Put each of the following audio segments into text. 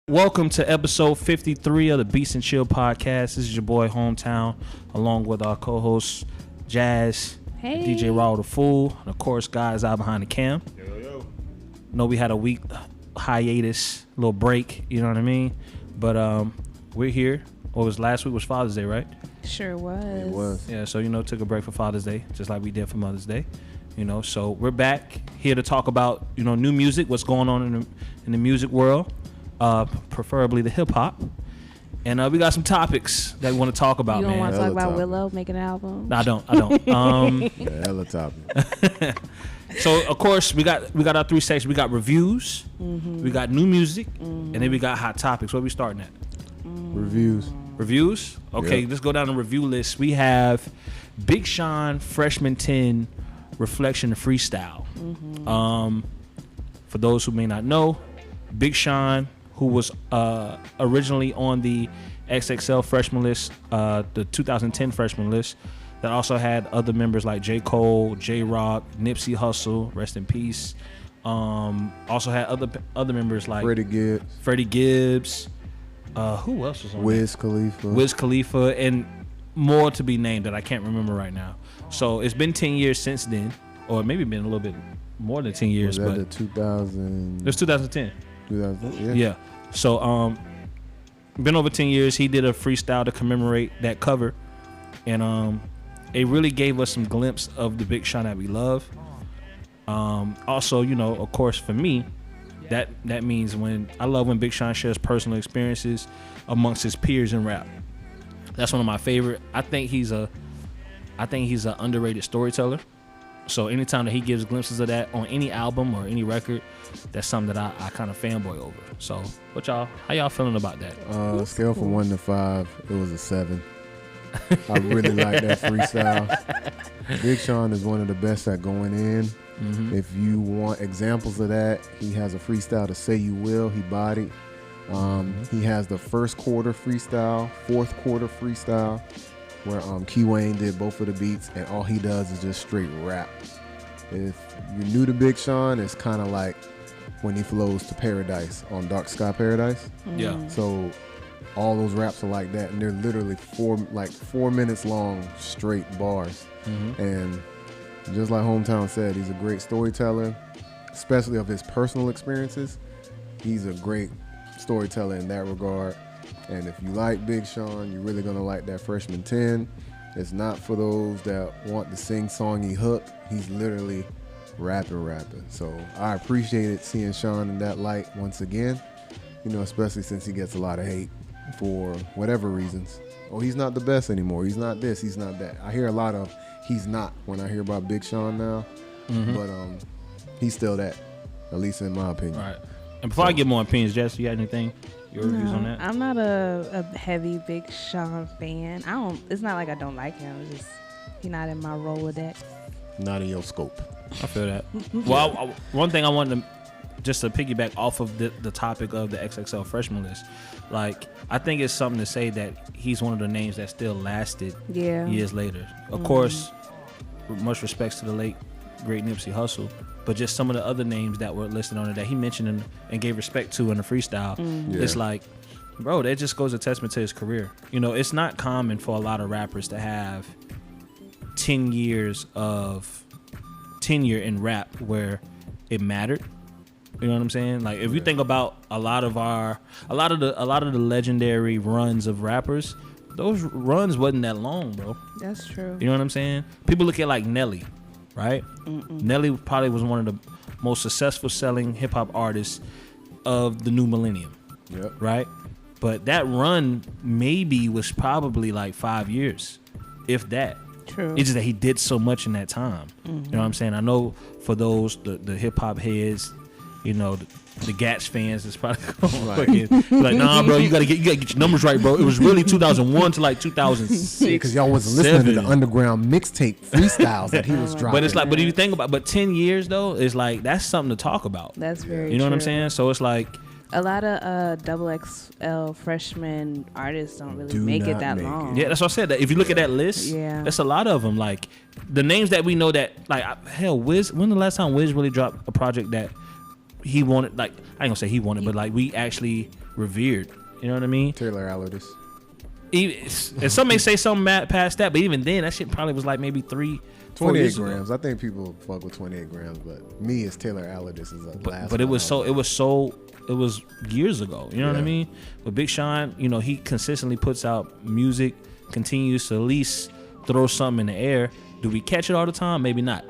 Welcome to episode 53 of the Beats and Chill podcast. This is your boy Hometown, along with our co-hosts Jazz, hey, DJ Raul the Fool, and of course guys out behind the cam. Yo. Know we had a week hiatus, little break, you know what I mean? But we're here. What was last week was Father's Day, right? Sure was. It was. Yeah, so took a break for Father's Day, just like we did for Mother's Day. So we're back here to talk about new music, what's going on in the music world, preferably the hip hop, and we got some topics that we want to talk about. You don't want to talk about topic. Willow making an album? No, I don't. Yeah, hella topic. So of course we got our three sections. We got reviews, we got new music, and then we got hot topics. Where we starting at? Reviews? Okay, Yep. Let's go down the review list. We have Big Sean, Freshman 10, Reflection, and Freestyle. For those who may not know, Big Sean, who was originally on the XXL freshman list, the 2010 freshman list, that also had other members like J. Cole, J-Rock, Nipsey Hussle, rest in peace. Also had other members like Freddie Gibbs. Who else was on Wiz Khalifa, and more to be named that I can't remember right now. So it's been 10 years since then, or maybe been a little bit more than 10 years. Was that but the 2000? it was 2010. 2000, Yeah. So been over 10 years. He did a freestyle to commemorate that cover, and it really gave us some glimpse of the Big Sean that we love. Also, of course, for me, that means I love when Big Sean shares personal experiences amongst his peers in rap. That's one of my favorite. I think he's an underrated storyteller. So anytime that he gives glimpses of that on any album or any record, that's something that I kind of fanboy over. So how y'all feeling about that? Scale from 1 to 5, it was a 7. I really like that freestyle. Big Sean is one of the best at going in. If you want examples of that, he has a freestyle to Say You Will, he bodied. He has the first quarter freestyle, fourth quarter freestyle, where Key Wayne did both of the beats, and all he does is just straight rap. If you're new to Big Sean, it's kind of like when he flows to Paradise on Dark Sky Paradise. Yeah. So all those raps are like that, and they're literally 4 minutes long, straight bars. And just like Hometown said, he's a great storyteller, especially of his personal experiences. He's a great storyteller in that regard. And if you like Big Sean, you're really gonna like that Freshman 10. It's not for those that want the sing-songy hook. He's literally rapping. So I appreciated seeing Sean in that light once again, especially since he gets a lot of hate for whatever reasons. Oh, he's not the best anymore. He's not this, he's not that. I hear a lot of he's not when I hear about Big Sean now. But he's still that, at least in my opinion. All right. And before I get more opinions, Jess, you got anything? Your reviews on that? I'm not a heavy Big Sean fan. It's not like I don't like him. It's just he's not in my Rolodex. Not in your scope. I feel that. Well, one thing I wanted to just to piggyback off of the topic of the XXL freshman list, like I think it's something to say that he's one of the names that still lasted years later. Of course, much respects to the late great Nipsey Hussle, but just some of the other names that were listed on it that he mentioned and gave respect to in the freestyle. It's like, bro, that just goes a testament to his career. It's not common for a lot of rappers to have 10 years of tenure in rap where it mattered. You know what I'm saying? Like if you think about a lot of the legendary runs of rappers, those runs wasn't that long, bro. That's true. You know what I'm saying? People look at like Nelly, right? Nelly probably was one of the most successful selling hip hop artists of the new millennium. Yep. Right? But that run maybe was probably like 5 years, if that. True. It's just that he did so much in that time. You know what I'm saying? I know for those the hip hop heads, the Gats fans is probably like, nah, bro, you gotta get your numbers right, bro. It was really 2001 to like 2006. Because y'all wasn't listening to the underground mixtape freestyles that he was dropping. But it's like, but if you think about, 10 years though, it's like that's something to talk about. That's very. You know true. what I'm saying? So it's like a lot of XXL freshman artists don't really make it that long. Yeah, that's what I said. That if you look at that list, that's a lot of them. Like the names that we know that, like hell, Wiz. When the last time Wiz really dropped a project that he wanted, like, I ain't gonna say he wanted, but like we actually revered. You know what I mean? Taylor Allerdis. And some may say something past that, but even then, that shit probably was like maybe 3-4 28 grams. I think people fuck with 28 grams, but me as Taylor Allerdis is the last. But it was years ago. You know what I mean? But Big Sean, you know, he consistently puts out music, continues to at least throw something in the air. Do we catch it all the time? Maybe not.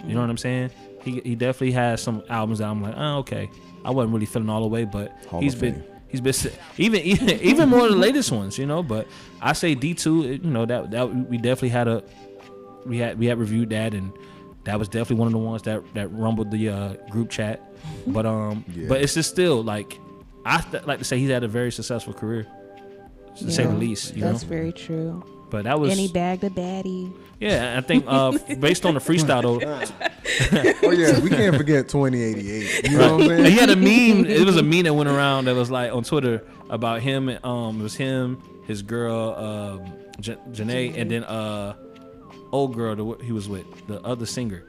You know what I'm saying? He definitely has some albums that I'm like, oh, okay. I wasn't really feeling all the way, but he's been even more of the latest ones, you know. But I say D2, you know, that we definitely had we had reviewed that, and that was definitely one of the ones that rumbled the group chat. But but it's just still like like to say he's had a very successful career, to say the least. You that's know? very true. But that was, and he bagged a baddie. Yeah, I think based on the freestyle though. Oh yeah, we can't forget 2088. You know what I'm saying? He had a meme. It was a meme that went around that was like on Twitter about him. It was him, his girl Janae, and then old girl he was with, the other singer,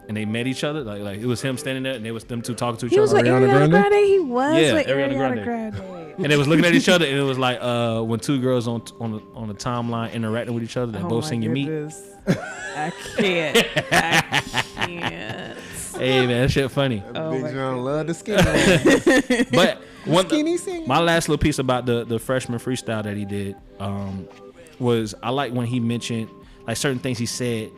and they met each other. Like it was him standing there, and it was them two talking to each other. He was with Ariana Grande. He was with Ariana Grande. And they was looking at each other, and it was like when two girls on the timeline interacting with each other, they both sing "You Meet." I can't. Hey man, that shit funny. Big John love the skinny. But skinny singer. My last little piece about the freshman freestyle that he did was I like when he mentioned like certain things he said.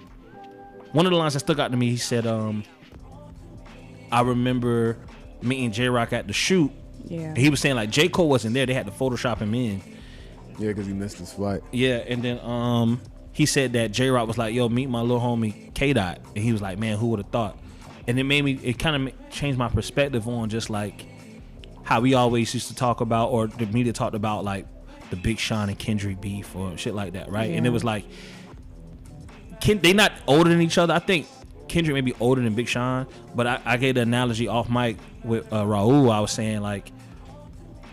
One of the lines that stuck out to me, he said, I remember meeting J-Rock at the shoot. Yeah. He was saying like J. Cole wasn't there. They had to Photoshop him in. Yeah, because he missed his flight. Yeah, and then he said that J-Rock was like, yo, meet my little homie K-Dot. And he was like, man, who would have thought? And it kind of changed my perspective on just like how we always used to talk about, or the media talked about like the Big Sean and Kendrick beef or shit like that, right? Yeah. And it was like, they not older than each other. I think Kendrick may be older than Big Sean, but I gave the analogy off mic with Raul. I was saying like,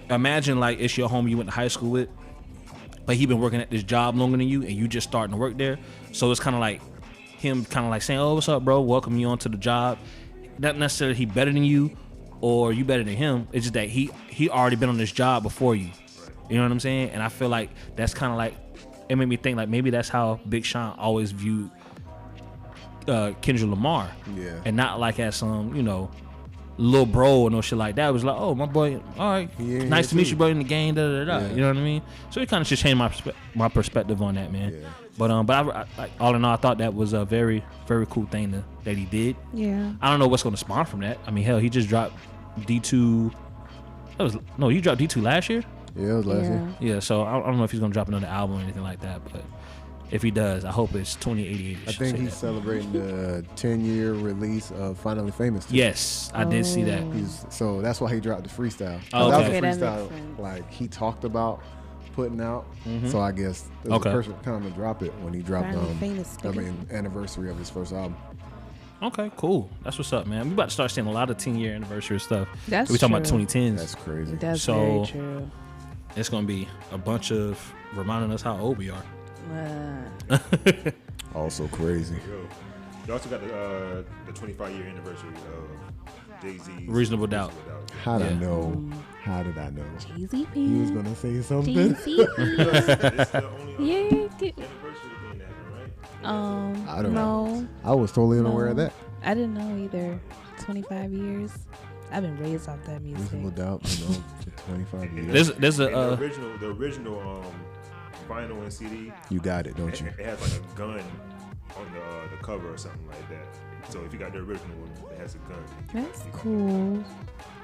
imagine like it's your homie you went to high school with, but he been working at this job longer than you, and you just starting to work there. So it's kind of like him kind of like saying, oh, what's up, bro? Welcome you onto the job. Not necessarily he better than you or you better than him. It's just that he already been on this job before you. You know what I'm saying? And I feel like that's kind of like, it made me think like maybe that's how Big Sean always viewed Kendrick Lamar. Yeah. And not like as some, you know, little bro or no shit like that. It was like, oh, my boy, all right, nice to meet you, bro, in the game, da-da-da-da. Yeah. You know what I mean? So it kind of just changed my perspective on that, man. Yeah. But I all in all, I thought that was a very, very cool thing that he did. Yeah. I don't know what's going to spawn from that. I mean, hell, he just dropped D2. You dropped D2 last year? Yeah, it was last year. Yeah, so I don't know if he's going to drop another album or anything like that, but if he does, I hope it's 2088. I think he's celebrating the 10-year release of Finally Famous too. Yes, I did see that. So that's why he dropped the freestyle. Oh, okay. That was a freestyle like he talked about putting out. Mm-hmm. So I guess it was the perfect time to drop it when he dropped anniversary of his first album. Okay, cool. That's what's up, man. We about to start seeing a lot of 10-year anniversary stuff. That's we talking about 2010s. That's crazy. That's very true. It's gonna be a bunch of reminding us how old we are. Also crazy. You also got the 25-year anniversary of Jay-Z's Reasonable Doubt. How did I know? How did I know? Jay-Z. He was gonna say something. Jay-Z. It's the only anniversary thing that happened, right? I don't know. I was totally unaware of that. I didn't know either. 25 years. I've been raised off that music. Reasonable Doubt, for 25 years. There's a the original vinyl and CD. You got it, don't you? It has like a gun on the cover or something like that. So if you got the original one, it has a gun. That's cool.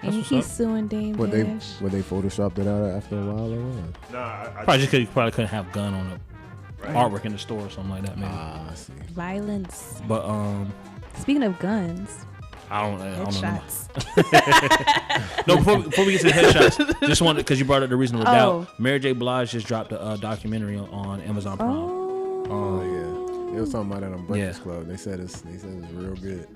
And he's suing Dame Dash. Would they photoshopped it out after a while or what? Nah, probably couldn't have gun on the artwork in the store or something like that. Maybe. I see. Violence. But speaking of guns. I don't know. Headshots. No, before we get to the headshots, just wanted, because you brought up the Reasonable Doubt. Mary J. Blige just dropped a documentary on Amazon Prime. Oh yeah, they was talking about that on Breakfast Club. They said it's real good.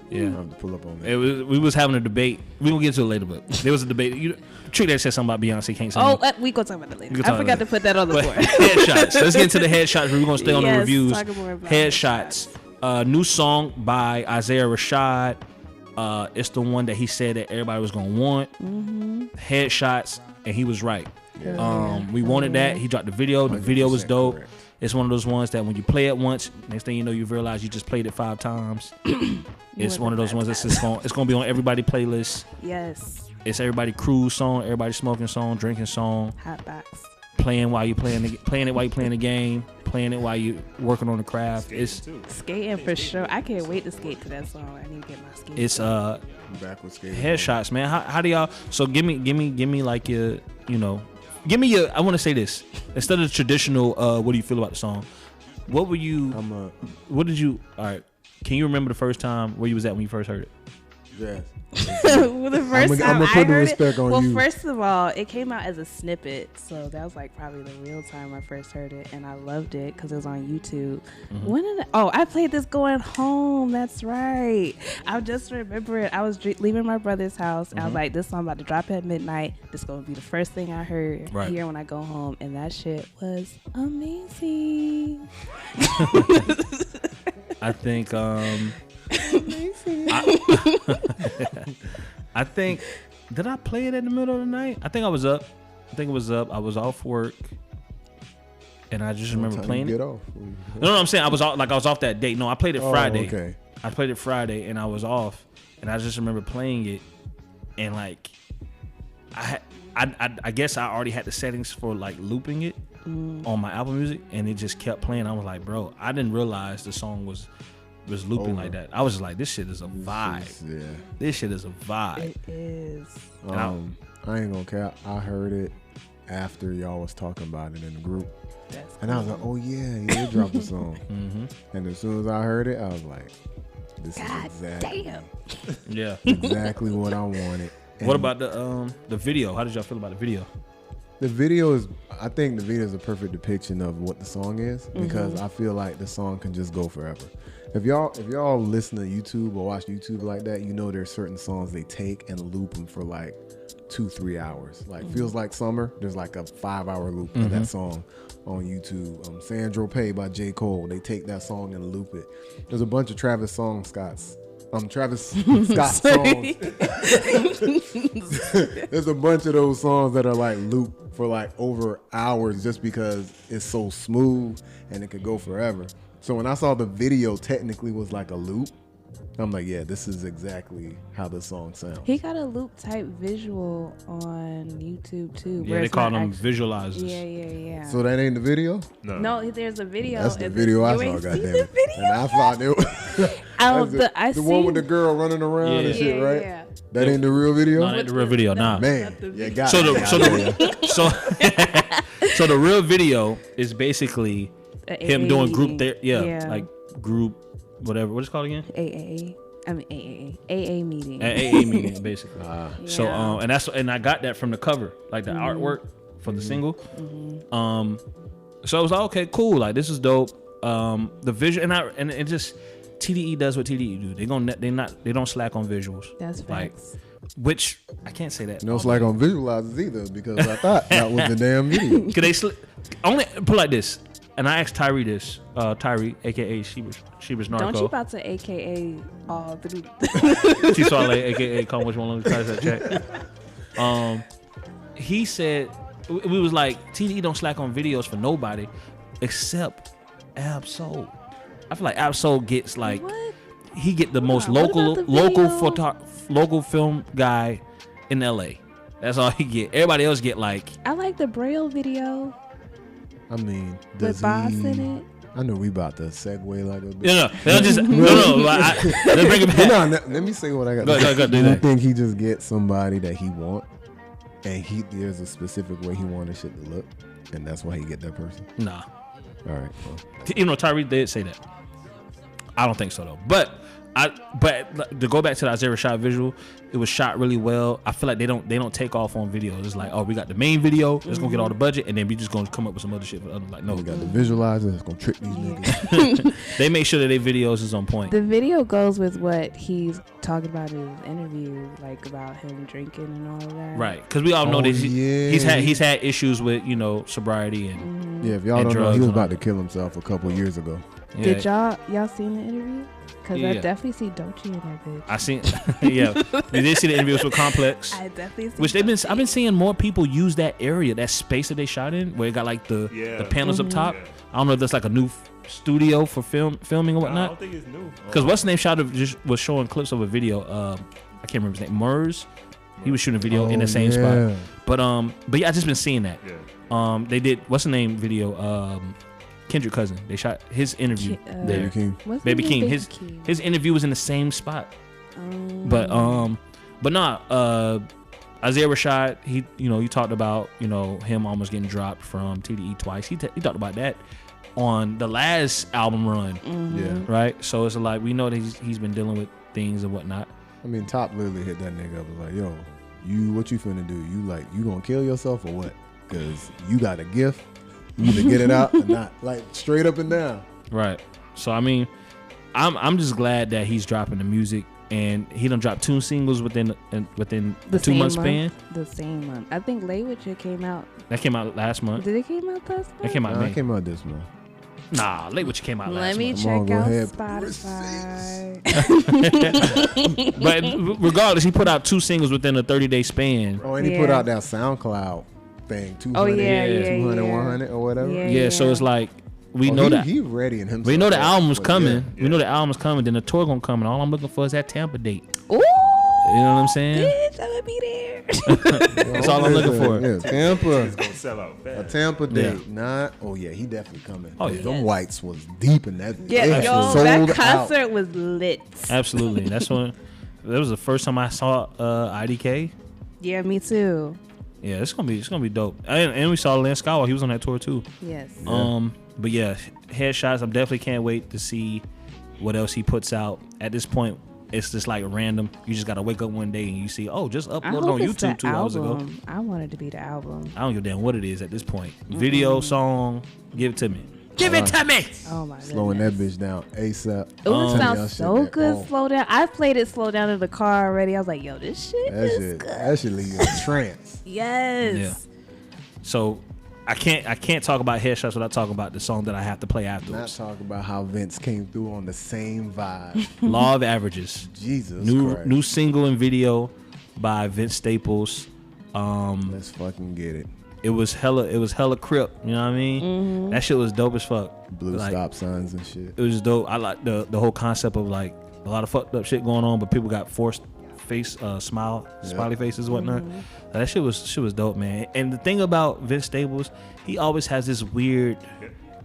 Yeah, I have to pull up on that. We was having a debate. We will get to it later, but there was a debate. Trick that said something about Beyonce can't sing. We gonna talk about that later. I forgot to put that on the board. Headshots. Let's get into the headshots. We're gonna stay on the reviews. Talk more about headshots. New song by Isaiah Rashad. It's the one that he said that everybody was gonna want. Headshots, and he was right. We wanted that. He dropped the video. The video was dope. Correct. It's one of those ones that when you play it once, next thing you know, you realize you just played it 5 times. It's one of those ones that's just it's gonna be on everybody playlist. Yes. It's everybody cruise song, everybody smoking song, drinking song, Hot box. playing while you playing it while you playing the game, playing it while you working on the craft. It's Skating for sure. I can't wait to skate to that song. I need to get my skate. it's Back with skating. headshots, man. How do y'all? So give me like your, give me your. I want to say this instead of the traditional. What do you feel about the song? What were you? What did you? All right. Can you remember the first time where you was at when you first heard it? Yes. Well, the first time I'ma I put the heard respect it, on well, you. first of all, it came out as a snippet, so that was like probably the real time I first heard it, and I loved it because it was on YouTube. When did I played this going home. That's right. I just remember it. I was leaving my brother's house. And I was like, this song about to drop at midnight. This gonna be the first thing I heard here when I go home, and that shit was amazing. I think. I think. Did I play it in the middle of the night? I think I was up. I was off work, and I just remember playing it. Off. No, I'm saying I was off that day. No, I played it Friday. Okay. I played it Friday, and I was off, and I just remember playing it, and like, I guess I already had the settings for like looping it on my Apple Music, and it just kept playing. I was like, bro, I didn't realize the song was looping like that. I was just like, this shit is a vibe. This shit is a vibe. It is. I ain't gonna care. I heard it after y'all was talking about it in the group. And I was like, oh yeah, he did drop the song. And as soon as I heard it, I was like, this is exactly what I wanted. And what about the video? How did y'all feel about the video? The video is, I think the video is a perfect depiction of what the song is, because I feel like the song can just go forever. If y'all listen to YouTube or watch YouTube like that, you know there's certain songs they take and loop them for like 2-3 hours. Like Feels Like Summer, there's like a 5-hour loop of that song on YouTube. Sandro Pay by J. Cole, they take that song and loop it. There's a bunch of Travis Scott songs. There's a bunch of those songs that are like looped for like over hours just because it's so smooth and it could go forever. So when I saw the video technically was like a loop, I'm like, yeah, this is exactly how the song sounds. He got a loop type visual on YouTube too. Yeah, they call them visualizers. Yeah. So that ain't the video? No, there's a video. That's the video I saw, goddamn. And I thought it was the one with the girl running around and shit, right? Yeah. That ain't the real video? No, that ain't the real video, nah. Man, yeah, got so it. So the real video is basically him doing group like group whatever. What is it called again? AA meeting. AA meeting, basically. So and I got that from the cover, like the artwork for the single. So I was like, okay, cool, like this is dope. The visual and it just TDE does what TDE do. They don't slack on visuals. That's facts. Which I can't say that. No slack on visualizers either, because I thought that was the damn video. Could they only put like this? And I asked Tyree this, Tyree, aka she was Narco. Don't you about to AKA all through? She saw like AKA call which one of the guys that check. He said we was like TDE don't slack on videos for nobody except Ab-Soul. I feel like Ab-Soul gets like he get the most local film guy in LA. That's all he get. Everybody else get like. I like the Braille video. I mean, with Boss in it. I know we about to segue like a bit. No. Let's bring it back. Let me say what I got. Go, I think he just gets somebody that he want, and there's a specific way he want his shit to look, and that's why he get that person. Nah. All right. Well. Tyree did say that. I don't think so though. But to go back to the Isaiah Rashad visual, it was shot really well. I feel like they don't take off on videos. It's like, oh, we got the main video, it's gonna get all the budget, and then we just gonna come up with some other shit for other. Like, no, we got the visualizer, it's gonna trick these niggas. They make sure that their videos is on point. The video goes with what he's talking about in his interview, like about him drinking and all of that. Right, because we all know that he's had issues with sobriety and if y'all don't know, he was about to kill himself a couple years ago. Yeah. Did y'all seen the interview? Because I Yeah. definitely see Doja in that bitch. I seen, yeah. They did see the interviews with Complex, I definitely see which I've been seeing more people use that area, that space that they shot in, where it got like the panels up top. Yeah. I don't know if that's like a new studio for filming or I whatnot. don't think it's new. Because what's the name shot of just was showing clips of a video. I can't remember his name. Murs. He was shooting a video in the same spot. But yeah, I just been seeing that. Yeah. They did what's the name video. Kendrick cousin. They shot his interview there. Baby King. What's Baby his name? King. Baby King. His interview was in the same spot. But nah. Isaiah Rashad. He you talked about him almost getting dropped from TDE twice. He talked about that on the last album run. Yeah. Right. So it's like we know that he's been dealing with things and whatnot. I mean, Top literally hit that nigga up. Was like, yo, what you finna do? You gonna kill yourself or what? Because you got a gift. You either get it out or not. Like straight up and down. Right. So I mean, I'm just glad that he's dropping the music, and he done dropped 2 singles within the 2 month span. The same month. I think Lay With You came out. That came out last month. Did it came out last month? That came out May. It came out this month. Nah, Late What You came out Let last me month. check Go out ahead. Spotify. But regardless, he put out 2 singles within a 30-day span. Oh, and he put out that SoundCloud thing. 200, Oh, yeah, 200, yeah. 100 or whatever. Yeah, so it's like we know that he ready in himself. we know the album's But coming. yeah. We know the album's coming. Then the tour gonna come, and all I'm looking for is that Tampa date. Ooh, You know what I'm saying? bitch, I'm gonna be there. That's all I'm looking for. Yeah, Tampa. It's gonna sell out A fast. Tampa Yeah. date, not. Oh yeah, he definitely coming. Oh, yeah. Them whites was deep in that. Yeah, They yo, sold that out. concert was lit. Absolutely. That was the first time I saw IDK. Yeah, me too. Yeah, it's gonna be dope. And we saw Lance Skywalker. He was on that tour too. Yes. But yeah, Headshots. I definitely can't wait to see what else he puts out. At this point, it's just like random. You just gotta wake up one day and you see, just I uploaded hope on it's YouTube the 2 hours ago. album. I want it to be the album. I don't give a damn what it is at this point. Video, song, give it to me. Give it to me. Oh my Slowing goodness. that bitch down ASAP. Ooh, Y'all sounds shit so that good. off. Slow down. I played it slow down in the car already. I was like, yo, this shit is good. That shit leave you in a trance. Yes. Yeah. So I can't talk about Headshots without talking about the song that I have to play Not afterwards. talk about how Vince came through on the same vibe. Law of Averages. Jesus Christ. New single and video by Vince Staples. Let's fucking get it. It was hella crip, you know what I mean? That shit was dope as fuck. Blue Like, stop signs and shit. It was dope. I like the whole concept of like a lot of fucked up shit going on, but people got forced face smiley faces and whatnot. That shit was dope, man. And the thing about Vince Staples, he always has this weird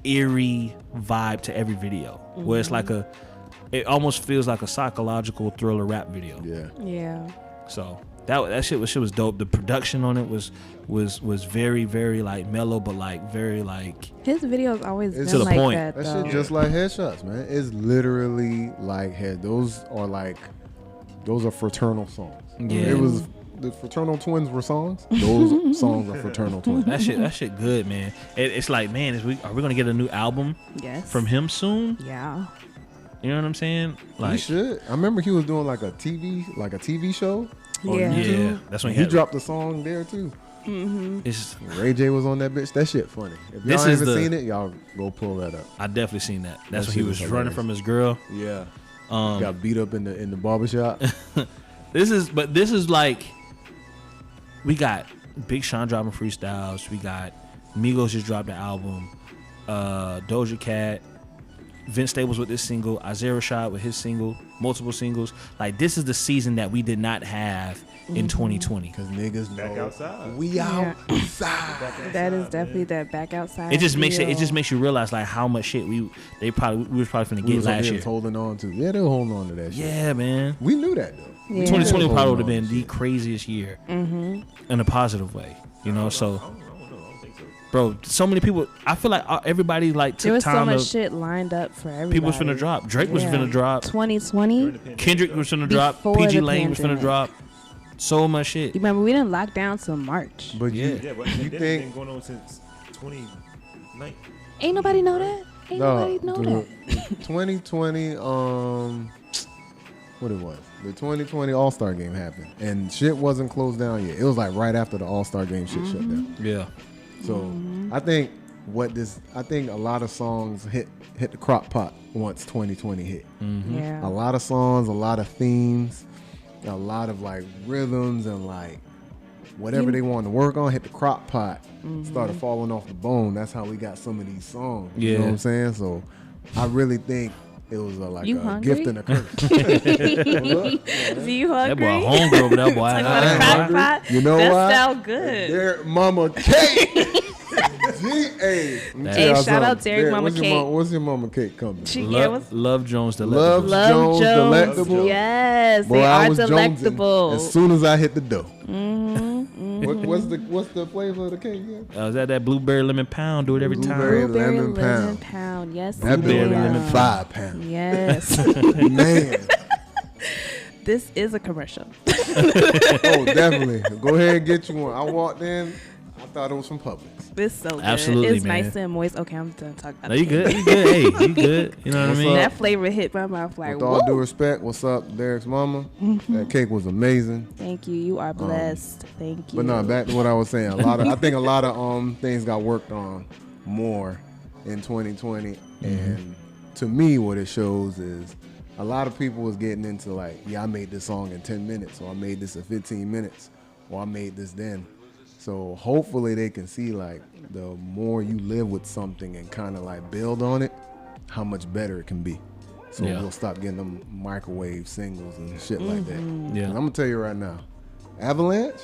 eerie vibe to every video where it's like it almost feels like a psychological thriller rap video. Yeah. Yeah. So that shit was dope. The production on it was very, very like mellow, but like very like His videos always It's been to the like point. that. That though. shit just like Headshots, man. It's literally like head. Those are fraternal songs. Yeah. It was the fraternal twins were songs. Those songs are fraternal twins. that shit good, man. It's like, man, are we gonna get a new album Yes. from him soon? Yeah. You know what I'm saying? He Like, should. I remember he was doing like a TV show. on Yeah. YouTube. yeah, that's when He dropped a song there too. It's, Ray J was on that bitch. That shit funny. If This y'all is haven't the- seen it, y'all go pull that up. I definitely seen that. That's That when he shit was was running hilarious. from his girl. Yeah. Got beat up in the barbershop. This is like, we got Big Sean dropping freestyles. We got Migos just dropped the album. Doja Cat, Vince Staples with this single, Isaiah Rashad with his single, multiple singles. Like, this is the season that we did not have in 2020. Cause niggas know Back outside. we outside. That is definitely that back outside. It just makes feel. you realize like how much shit we was probably finna We get was last year. holding on to. Yeah, they were holding on to that shit. Yeah, man. We knew that though. Yeah. 2020 Hold probably on would have been to the shit. craziest year in a positive way, you know. So, I don't know. I don't think so. bro, so many people. I feel like everybody like There took was so time much to. shit lined up for everybody. People was finna drop. Drake was finna drop. 2020. Kendrick was finna drop. Before PG the Lane was finna pandemic. drop. So much shit. You remember we didn't lock down till March. But Yeah. Yeah, but You that think- been going on since 2019. Ain't nobody know that. Ain't nobody know the that. 2020, what it was? The 2020 All-Star Game happened, and shit wasn't closed down yet. It was like right after the All-Star Game shit shut down. Yeah. So I think I think a lot of songs hit the crock pot once 2020 hit. Mm-hmm. Yeah. A lot of songs, a lot of themes, a lot of like rhythms and like whatever they wanted to work on hit the crock pot, started falling off the bone. That's how we got some of these songs. Yeah. You know what I'm saying? So I really think it was like You a hungry? gift and a curse. So you That boy hungry? hungry over there, boy. Talking about a crock pot? You know that why? sound good. Derek Mama Cake. Hey, Hey, shout out Derek Mama Cake. What's your Mama Cake company? Love Jones the Love Love Jones Delectable. Yes, Boy, they I are was jonesing delectable. as soon as I hit the dough. Mm-hmm. What's the flavor of the cake? Yeah? Is that blueberry lemon pound? Do it every Blueberry time. Blueberry lemon lemon pound. pound. Yes, That Blueberry been lemon like 5 pounds. Yes. Man. This is a commercial. Oh, definitely. Go ahead and get you one. I walked in. I thought it was from Publix. It's so good. Absolutely, It's man. nice and moist. Okay, I'm done talking about No, you it. good. You good. Hey, you good. You know what I What's mean? up? That flavor hit my mouth like, With all due whoa. respect, what's up, Derek's mama? That cake was amazing. Thank you. You are blessed. Thank you. But no, back to what I was saying. I think a lot of things got worked on more in 2020, and to me, what it shows is a lot of people was getting into like, yeah, I made this song in 10 minutes, or I made this in 15 minutes, or I made this then. So hopefully they can see like the more you live with something and kind of like build on it, how much better it can be. So Yeah. we'll stop getting them microwave singles and shit like that. Yeah. And I'm gonna tell you right now, Avalanche,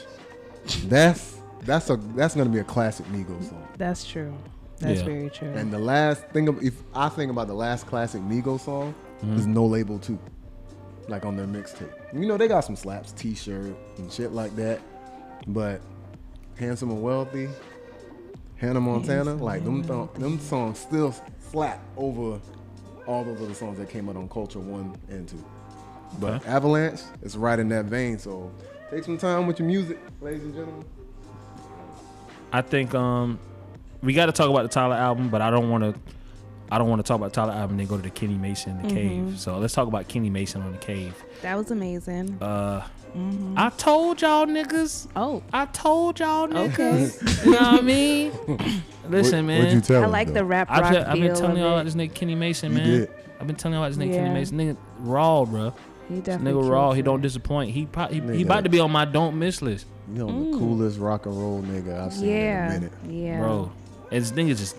that's gonna be a classic Migos song. That's true. That's Yeah. very true. And the last thing, if I think about the last classic Migos song, is No Label 2, like on their mixtape. You know they got some slaps, T-shirt and shit like that, but Handsome and Wealthy, Hannah Montana, like them songs still slap over all those other songs that came out on Culture 1 and 2. But Okay. Avalanche is right in that vein, so take some time with your music, ladies and gentlemen. I think we got to talk about the Tyler album, but I don't want to talk about Tyler album and then go to the Kenny Mason, the Cave. So let's talk about Kenny Mason on the Cave. That was amazing. I told y'all niggas. Oh, I told y'all niggas. okay. You know what I mean? Listen, man. What'd you tell I him, like though? the rap rock I've been feel telling of y'all about it. this nigga Kenny Mason, You man. did. I've been telling y'all about this nigga Kenny Yeah. Mason. Nigga raw, bro. He This definitely nigga raw. kills He it. don't disappoint. He Nigga. about to be on my don't miss list, You know the coolest rock and roll nigga I've seen in a Yeah, minute. yeah, bro. And this nigga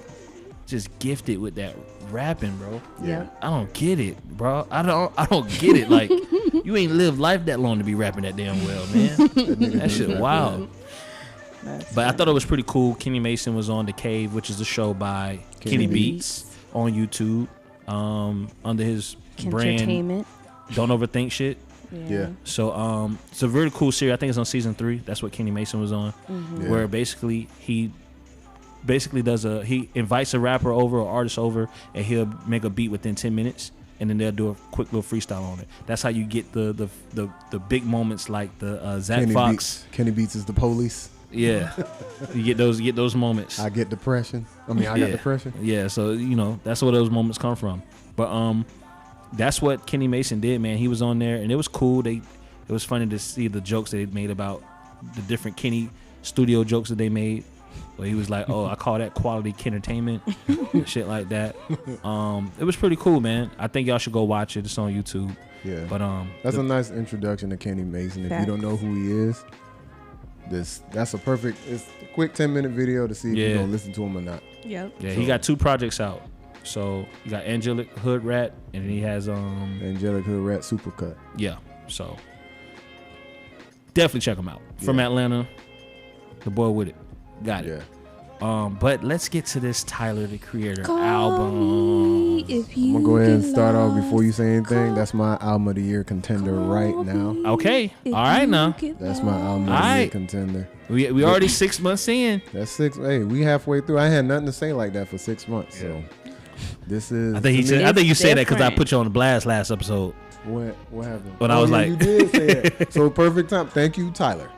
just gifted with that rapping, bro. Yeah. I don't get it, bro. I don't get it. Like, you ain't lived life that long to be rapping that damn well, man. That shit wild. That's But I thought it was pretty cool. Kenny Mason was on The Cave, which is a show by Kenny Beats on YouTube, under his brand entertainment. Don't Overthink Shit. Yeah. So it's a very cool series. I think it's on season 3. That's what Kenny Mason was on. Mm-hmm. Yeah. Where basically he invites a rapper over or artist over, and he'll make a beat within 10 minutes, and then they'll do a quick little freestyle on it. That's how you get the big moments like the Zach Fox. Kenny Beats is the police. Yeah, you get those moments. I get depression. I got depression. Yeah, so that's where those moments come from. But that's what Kenny Mason did, man. He was on there, and it was cool. It was funny to see the jokes that they made about the different Kenny studio jokes that they made. Where he was like, "Oh, I call that quality entertainment," shit like that. It was pretty cool, man. I think y'all should go watch it. It's on YouTube. Yeah. But that's a nice introduction to Kenny Mason. If you don't know who he is, that's a perfect. It's a quick 10-minute video to see if you're gonna listen to him or not. Yep. yeah, he got 2 projects out. So you got Angelic Hood Rat, and then he has Angelic Hood Rat Supercut. yeah. So definitely check him out. From Atlanta, the boy with it. Got it. Yeah. But let's get to this Tyler the Creator Call album. me if you I'm gonna go ahead and get start off lost. before you say anything. That's my album of the year contender right now. Okay. If All right you now. get That's my album of the year Alright. contender. We already 6 months in. That's 6. Hey, we halfway through. I had nothing to say like that for 6 months. So this is. I think he to said. me- I think you said that because I different. put you on the blast last episode. What happened? When I was like- you did say it. So perfect time. Thank you, Tyler.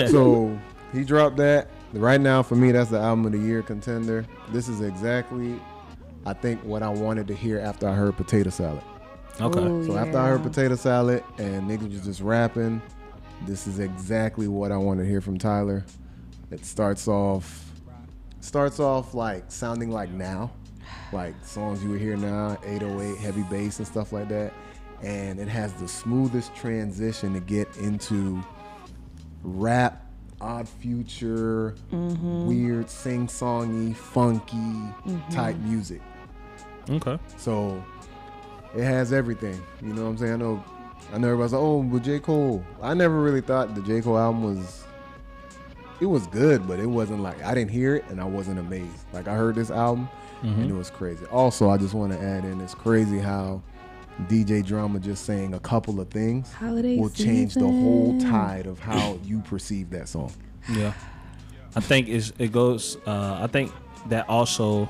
So he dropped that. Right now, for me, that's the album of the year contender. This is exactly, I think, what I wanted to hear after I heard Potato Salad. Okay. Ooh, So after I heard Potato Salad and niggas was just rapping, this is exactly what I want to hear from Tyler. It starts off starts off like sounding like now, like songs you would hear now, 808, heavy bass and stuff like that. And it has the smoothest transition to get into rap, Odd Future, weird sing-songy, funky type music. Okay. So it has everything. You know what I'm saying? I know everybody's like, oh, but J. Cole. I never really thought the J. Cole album was good, but it wasn't like, I didn't hear it and I wasn't amazed. Like I heard this album and it was crazy. Also, I just want to add in, it's crazy how DJ Drama just saying a couple of things will change the whole tide of how you perceive that song. Yeah. I think I think that also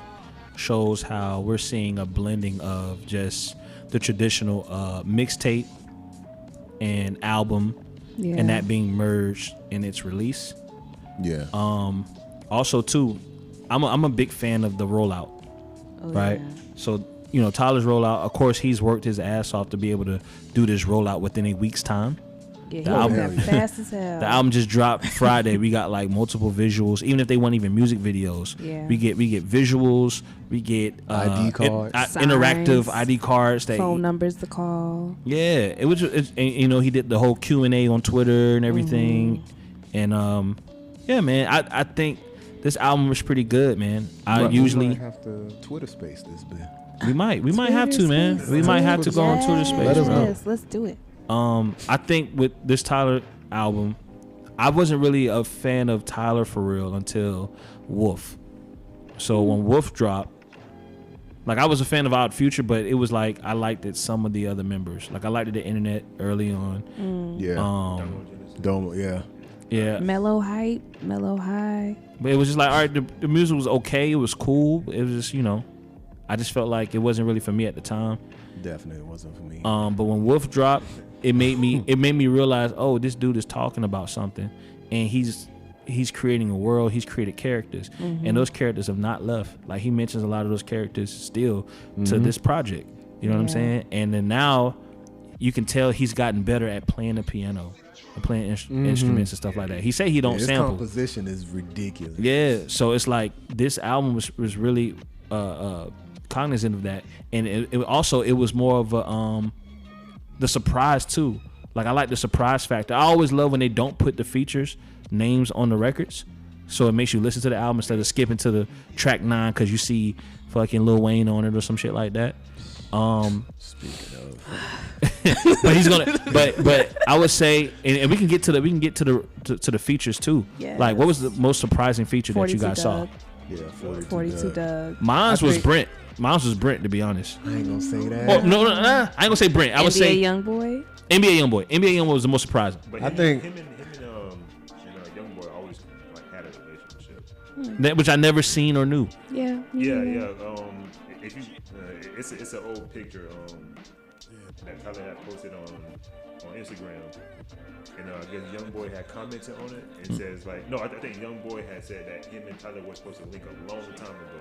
shows how we're seeing a blending of just the traditional mixtape and album and that being merged in its release. Yeah. Also too, I'm a big fan of the rollout. Right? Yeah. So, you know, Tyler's rollout, of course, he's worked his ass off to be able to do this rollout within a week's time. Yeah, The he album- was fast as hell. The album just dropped Friday. We got like multiple visuals, even if they weren't even music videos. Yeah. We get visuals. We get ID cards. interactive Signs. ID cards. That Phone numbers to call. Yeah, it was. And, you know, he did the whole Q&A on Twitter and everything. And yeah, man, I think this album was pretty good, man. I But usually we might have to Twitter space this bit. we might have to, man. Space. We might have to go on Twitter space. Let us know. Yes, let's do it. I think with this Tyler album, I wasn't really a fan of Tyler for real until Wolf. So when Wolf dropped, like I was a fan of Odd Future, but it was like I liked it some of the other members. Like I liked it the internet early on. Yeah. Domo, yeah. Yeah. Mellow hype, mellow high. But it was just like, all right, the music was okay. It was cool. It was just, you know, I just felt like it wasn't really for me at the time. Definitely wasn't for me. But when Wolf dropped, it made me realize, oh, this dude is talking about something, and he's creating a world. He's created characters, and those characters have not left. Like he mentions a lot of those characters still to this project. You know what I'm saying? And then now you can tell he's gotten better at playing the piano and playing instruments and stuff like that. He said he don't his sample. composition is ridiculous. Yeah, so it's like this album was really cognizant of that, and it was more of a the surprise too. Like I like the surprise factor. I always love when they don't put the features names on the records, so it makes you listen to the album instead of skipping to the track 9 because you see fucking Lil Wayne on it or some shit like that. Speaking of, But he's gonna. But I would say, and we can get to the features too. Yes. Like, what was the most surprising feature that you guys saw? yeah, 42 Doug. Mine's was Agreed. Brent. Mine's was Brent, to be honest. I ain't gonna say that. Oh no, I ain't gonna say Brent. I would NBA say Youngboy. NBA Youngboy. NBA Youngboy was the most surprising. But I think- him and Youngboy always like had a relationship. That which I never seen or knew. Yeah. Yeah. If you, it's an old picture that Tyler had posted on Instagram, and I guess Youngboy had commented on it and says like, no, I think Youngboy had said that him and Tyler were supposed to link a long time ago,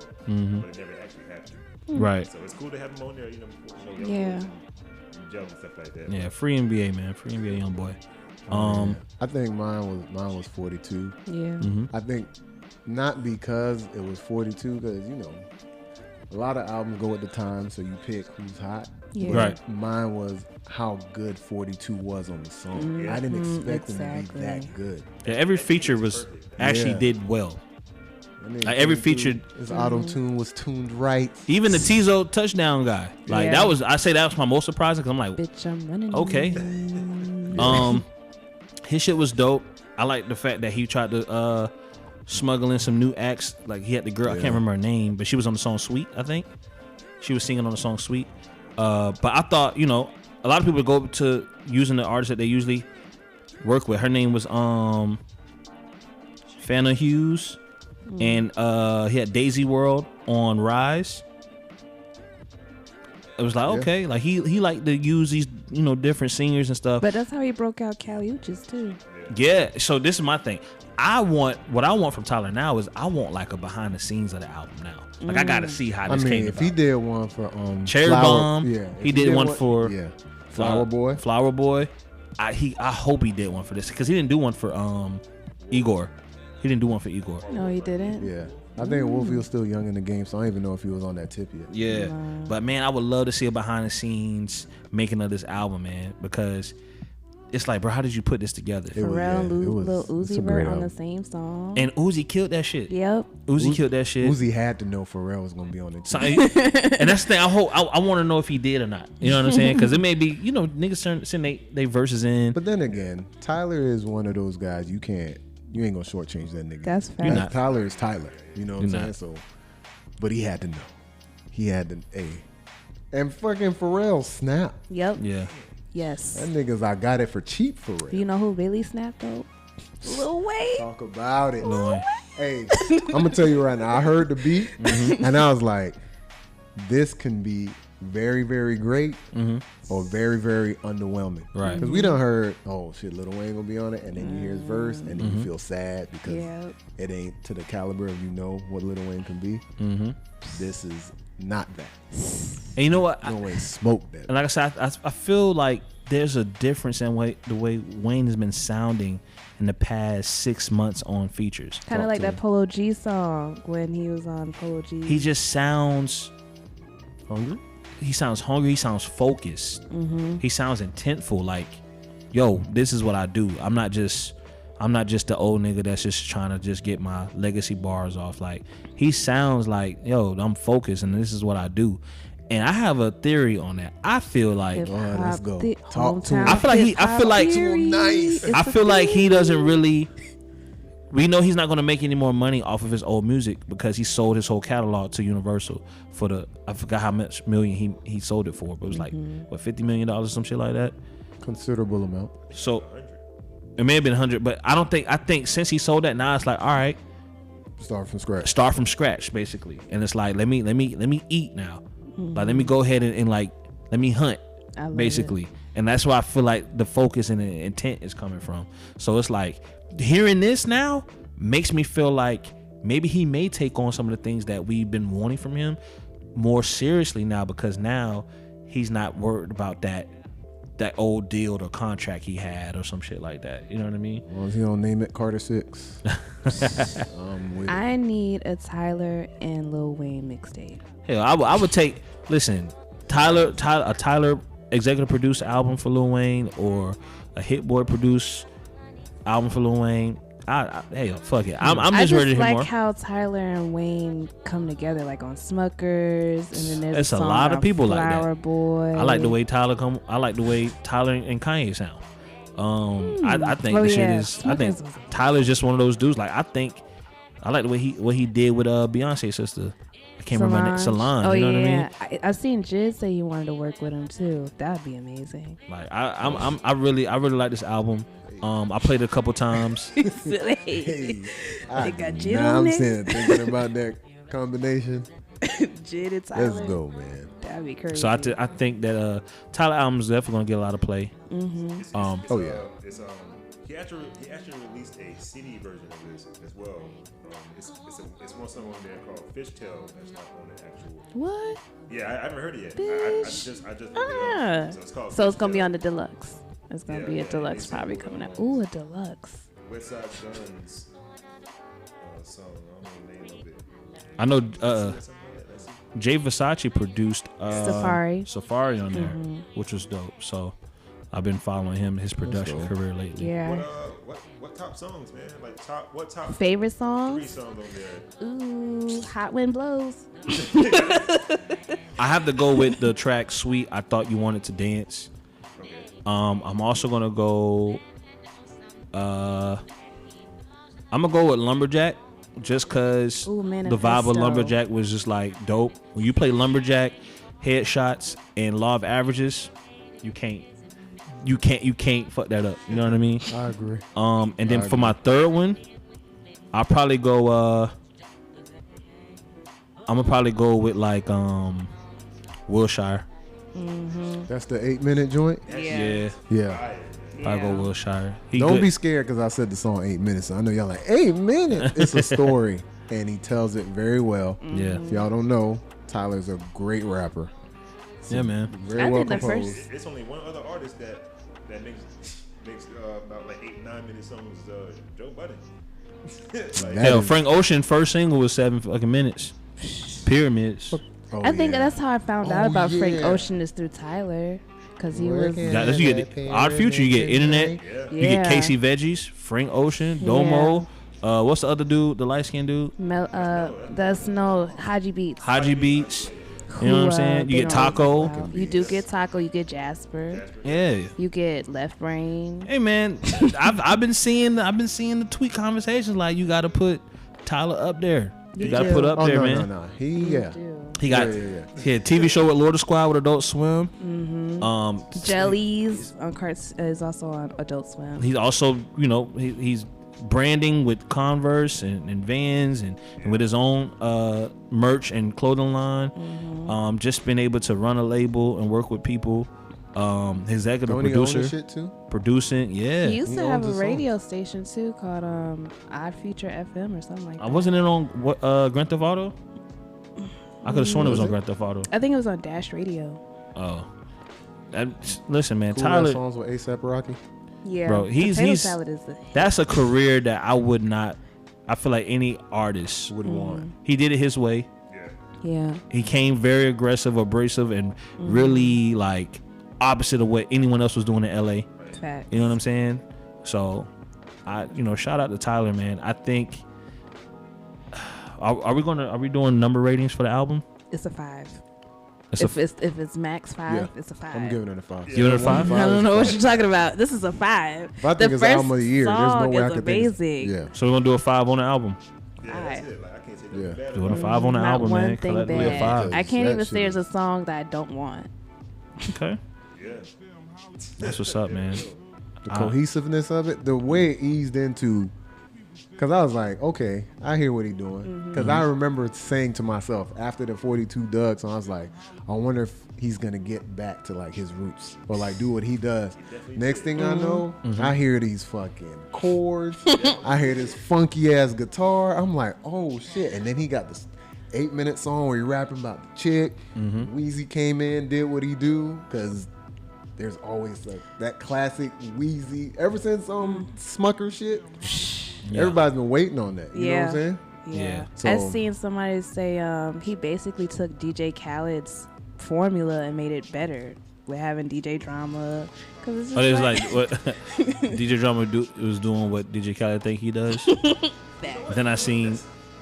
but it never actually happened. Right. So it's cool to have him on there, Youngboy Yeah. and Joe and stuff like that. Yeah. Free NBA, man. Free NBA Youngboy. I think mine was 42. Yeah. I think not because it was 42, because a lot of albums go with the time, so you pick who's hot. Yeah. But Right. mine was how good 42 was on the song. I didn't expect them to exactly. be that good. Yeah, every feature was actually Yeah. did well. I mean, Like, every 42, feature- his auto tune was tuned right. Even the Tizo touchdown guy. Like Yeah. I say that was my most surprising because I'm like, Bitch, I'm running. okay. His shit was dope. I like the fact that he tried to smuggle in some new acts. Like he had the girl, I can't remember her name, but she was on the song Sweet, I think. She was singing on the song Sweet. But I thought, a lot of people go to using the artist that they usually work with. Her name was Fana Hughes, and he had Daisy World on Rise. It was like, okay, like he liked to use these, different singers and stuff. But that's how he broke out Uchis too. Yeah, so this is my thing. What I want from Tyler now is I want like a behind the scenes of the album now. Like I gotta see how I this mean, came if about. he did one for Cherry Flower, Bomb, yeah, if he did one for Flower Boy. Flower Boy. I hope he did one for this because he didn't do one for Igor. He didn't do one for Igor. No, he didn't. Yeah, I think Wolfie was still young in the game, so I don't even know if he was on that tip yet. Yeah, but man, I would love to see a behind the scenes making of this album, man, because it's like, bro, how did you put this together? Pharrell and Lil it's Uzi a were great on album. the same song. And Uzi killed that shit. Yep. Uzi killed that shit. Uzi had to know Pharrell was gonna be on it. So, and that's the thing. I want to know if he did or not. You know what I'm saying? Because it may be, niggas send they verses in. But then again, Tyler is one of those guys you ain't gonna shortchange that nigga. That's fact. You're not. Tyler is Tyler. You know what I'm You're saying? not. So, but he had to know. He had to. And fucking Pharrell snap. Yep. Yeah. Yes. That nigga's I got it for cheap for real. Do you know who really snapped though? Lil Wayne. Talk about it. Lil Wayne. Hey, I'm gonna tell you right now. I heard the beat and I was like, this can be very, very great or very, very underwhelming. Right. Because we done heard, oh shit, Lil Wayne gonna be on it, and then you hear his verse, and then you feel sad because it ain't to the caliber of what Lil Wayne can be. This is not that. And you know what? Lil Wayne smoked that. And like I said, I feel like there's a difference in the way Wayne has been sounding in the past 6 months on features. Kind of like that Polo G song when he was on Polo G. He just sounds Hungry? He sounds hungry. He sounds focused. He sounds intentful. Like, yo, this is what I do. I'm not just the old nigga that's just trying to just get my legacy bars off. Like, he sounds like, yo, I'm focused and this is what I do. And I have a theory on that. I feel like let's go. Talk to him. I feel like he doesn't really. We know he's not going to make any more money off of his old music because he sold his whole catalog to Universal for I forgot how much million he sold it for, but it was like what, $50 million or some shit like that. Considerable amount. So it may have been 100, but I think since he sold that, now it's like, all right, Start from scratch basically. And it's like, let me eat now. Like, let me go ahead and like, let me hunt basically. And that's where I feel like the focus and the intent is coming from. So it's like, hearing this now makes me feel like maybe he may take on some of the things that we've been wanting from him more seriously now, because now he's not worried about that old deal or contract he had or some shit like that. You know what I mean? As long as he don't name it Carter 6. I need a Tyler and Lil Wayne mixtape. Hell, I would take, listen, Tyler executive produced album for Lil Wayne or a Hit Boy produced album for Lil Wayne. Hey, fuck it. I'm just ready to hear more. I just like how Tyler and Wayne come together, like on Smuckers, and then there's it's a lot of people like that. Flower Boy. I like the way Tyler and Kanye sound. I think the shit is. I think Tyler's just one of those dudes. Like, I like the way what he did with Beyonce's sister. I can't remember her name. Solange. Oh, you know what I mean? I've seen Jid say you wanted to work with him too. That'd be amazing. Like, I really like this album. I played it a couple times. Silly. They got Jid now on I'm it. thinking about that combination. Jid and Tyler. Let's go, man. That'd be crazy. So I think that Tyler album is definitely gonna get a lot of play. He actually released a CD version of this as well. It's one song on there called Fishtail that's not on the actual. What? Yeah, I haven't heard it yet. I just looked it up. So it's called. So it's gonna be on the deluxe. It's gonna be a deluxe probably coming out. Ooh, a deluxe. West Side Guns song. I don't know the name of it. I know Jay Versace produced Safari on there, which was dope. So I've been following his production career lately. Yeah. What top songs, man? Like what top favorite songs? 3 songs on there? Ooh, Hot Wind Blows. I have to go with the track Sweet. I Thought You Wanted to Dance. Okay. I'm also gonna go. I'm gonna go with Lumberjack, just cause the vibe of Lumberjack was just like dope. When you play Lumberjack, Headshots, and Law of Averages, you can't fuck that up. You know what I mean? I agree. And then for my third one, I'll probably go. I'm gonna probably go with like Wilshire. That's the 8-minute joint. Yeah. I go Wilshire. Don't be scared because I said the song 8 minutes. So I know y'all like 8 minutes. It's a story, and he tells it very well. Yeah. If y'all don't know, Tyler's a great rapper. Yeah, man. Very well composed. It's only one other artist that makes about like 8-9 minute songs. Joe Budden. Hell, Frank Ocean first single was 7 fucking minutes. Pyramids. Oh, I think yeah. that's how I found out about Frank yeah. Ocean is through Tyler, because he was. Yeah, that's, you get Odd Future, you get Internet, you get Casey Veggies, Frank Ocean, Domo. What's the other dude, the light skinned dude? That's Haji Beats. Haji Beats. You know what I'm saying? You get Taco. You do get Taco. You get Jasper. Yeah. You get Left Brain. Hey man, I've been seeing the tweet conversations like you got to put Tyler up there. You got to put up there, man. No. He got he had a TV show with Lord of Squad with Adult Swim. Mm-hmm. Jellies on Carts is also on Adult Swim. He's also, he's branding with Converse and Vans and with his own merch and clothing line. Mm-hmm. Just been able to run a label and work with people. Executive producer, shit too? Producing, yeah. He used to have a radio station too called Odd Future FM or something like that. Wasn't it on Grand Theft Auto? I could have sworn it was on Grand Theft Auto. I think it was on Dash Radio. Oh, listen, man, Cool Tyler songs with A$AP Rocky. Yeah, bro, he's Salad is that's a career that I would not. I feel like any artist would want. He did it his way. Yeah. He came very aggressive, abrasive, and really like opposite of what anyone else was doing in LA. Facts. You know what I'm saying? So, shout out to Tyler, man. I think. Are we doing number ratings for the album? It's a 5. If it's max 5, it's a 5. I'm giving it a 5. Give it a 5? I don't know what you're talking about. This is a 5. If I think it's the album of the year, there's no way I could amazing. think. Yeah. So we're gonna do a 5 on the album. Yeah, that's it. Like, I can't say nothing bad Doing a about 5 on the Not album, one man. thing Collectively a bad. 5. I can't That even shit say there's is- a song that I don't want. Okay, it. Yeah. that's what's up, man. The cohesiveness of it, the way it eased into, because I was like, okay, I hear what he's doing. Because I remember saying to myself after the 42 Doug song, I was like, I wonder if he's gonna get back to like his roots or like do what he does. Next thing I know, I hear these fucking chords. I hear this funky ass guitar. I'm like, oh shit! And then he got this 8-minute song where he rapping about the chick. Weezy came in, did what he do, because there's always like that classic Weezy. Ever since Smucker shit, everybody's been waiting on that. You know what I'm saying? Yeah. So- I seen somebody say he basically took DJ Khaled's formula and made it better with having DJ Drama. Cause it's just It's like what DJ Drama was doing what DJ Khaled think he does. Then I seen.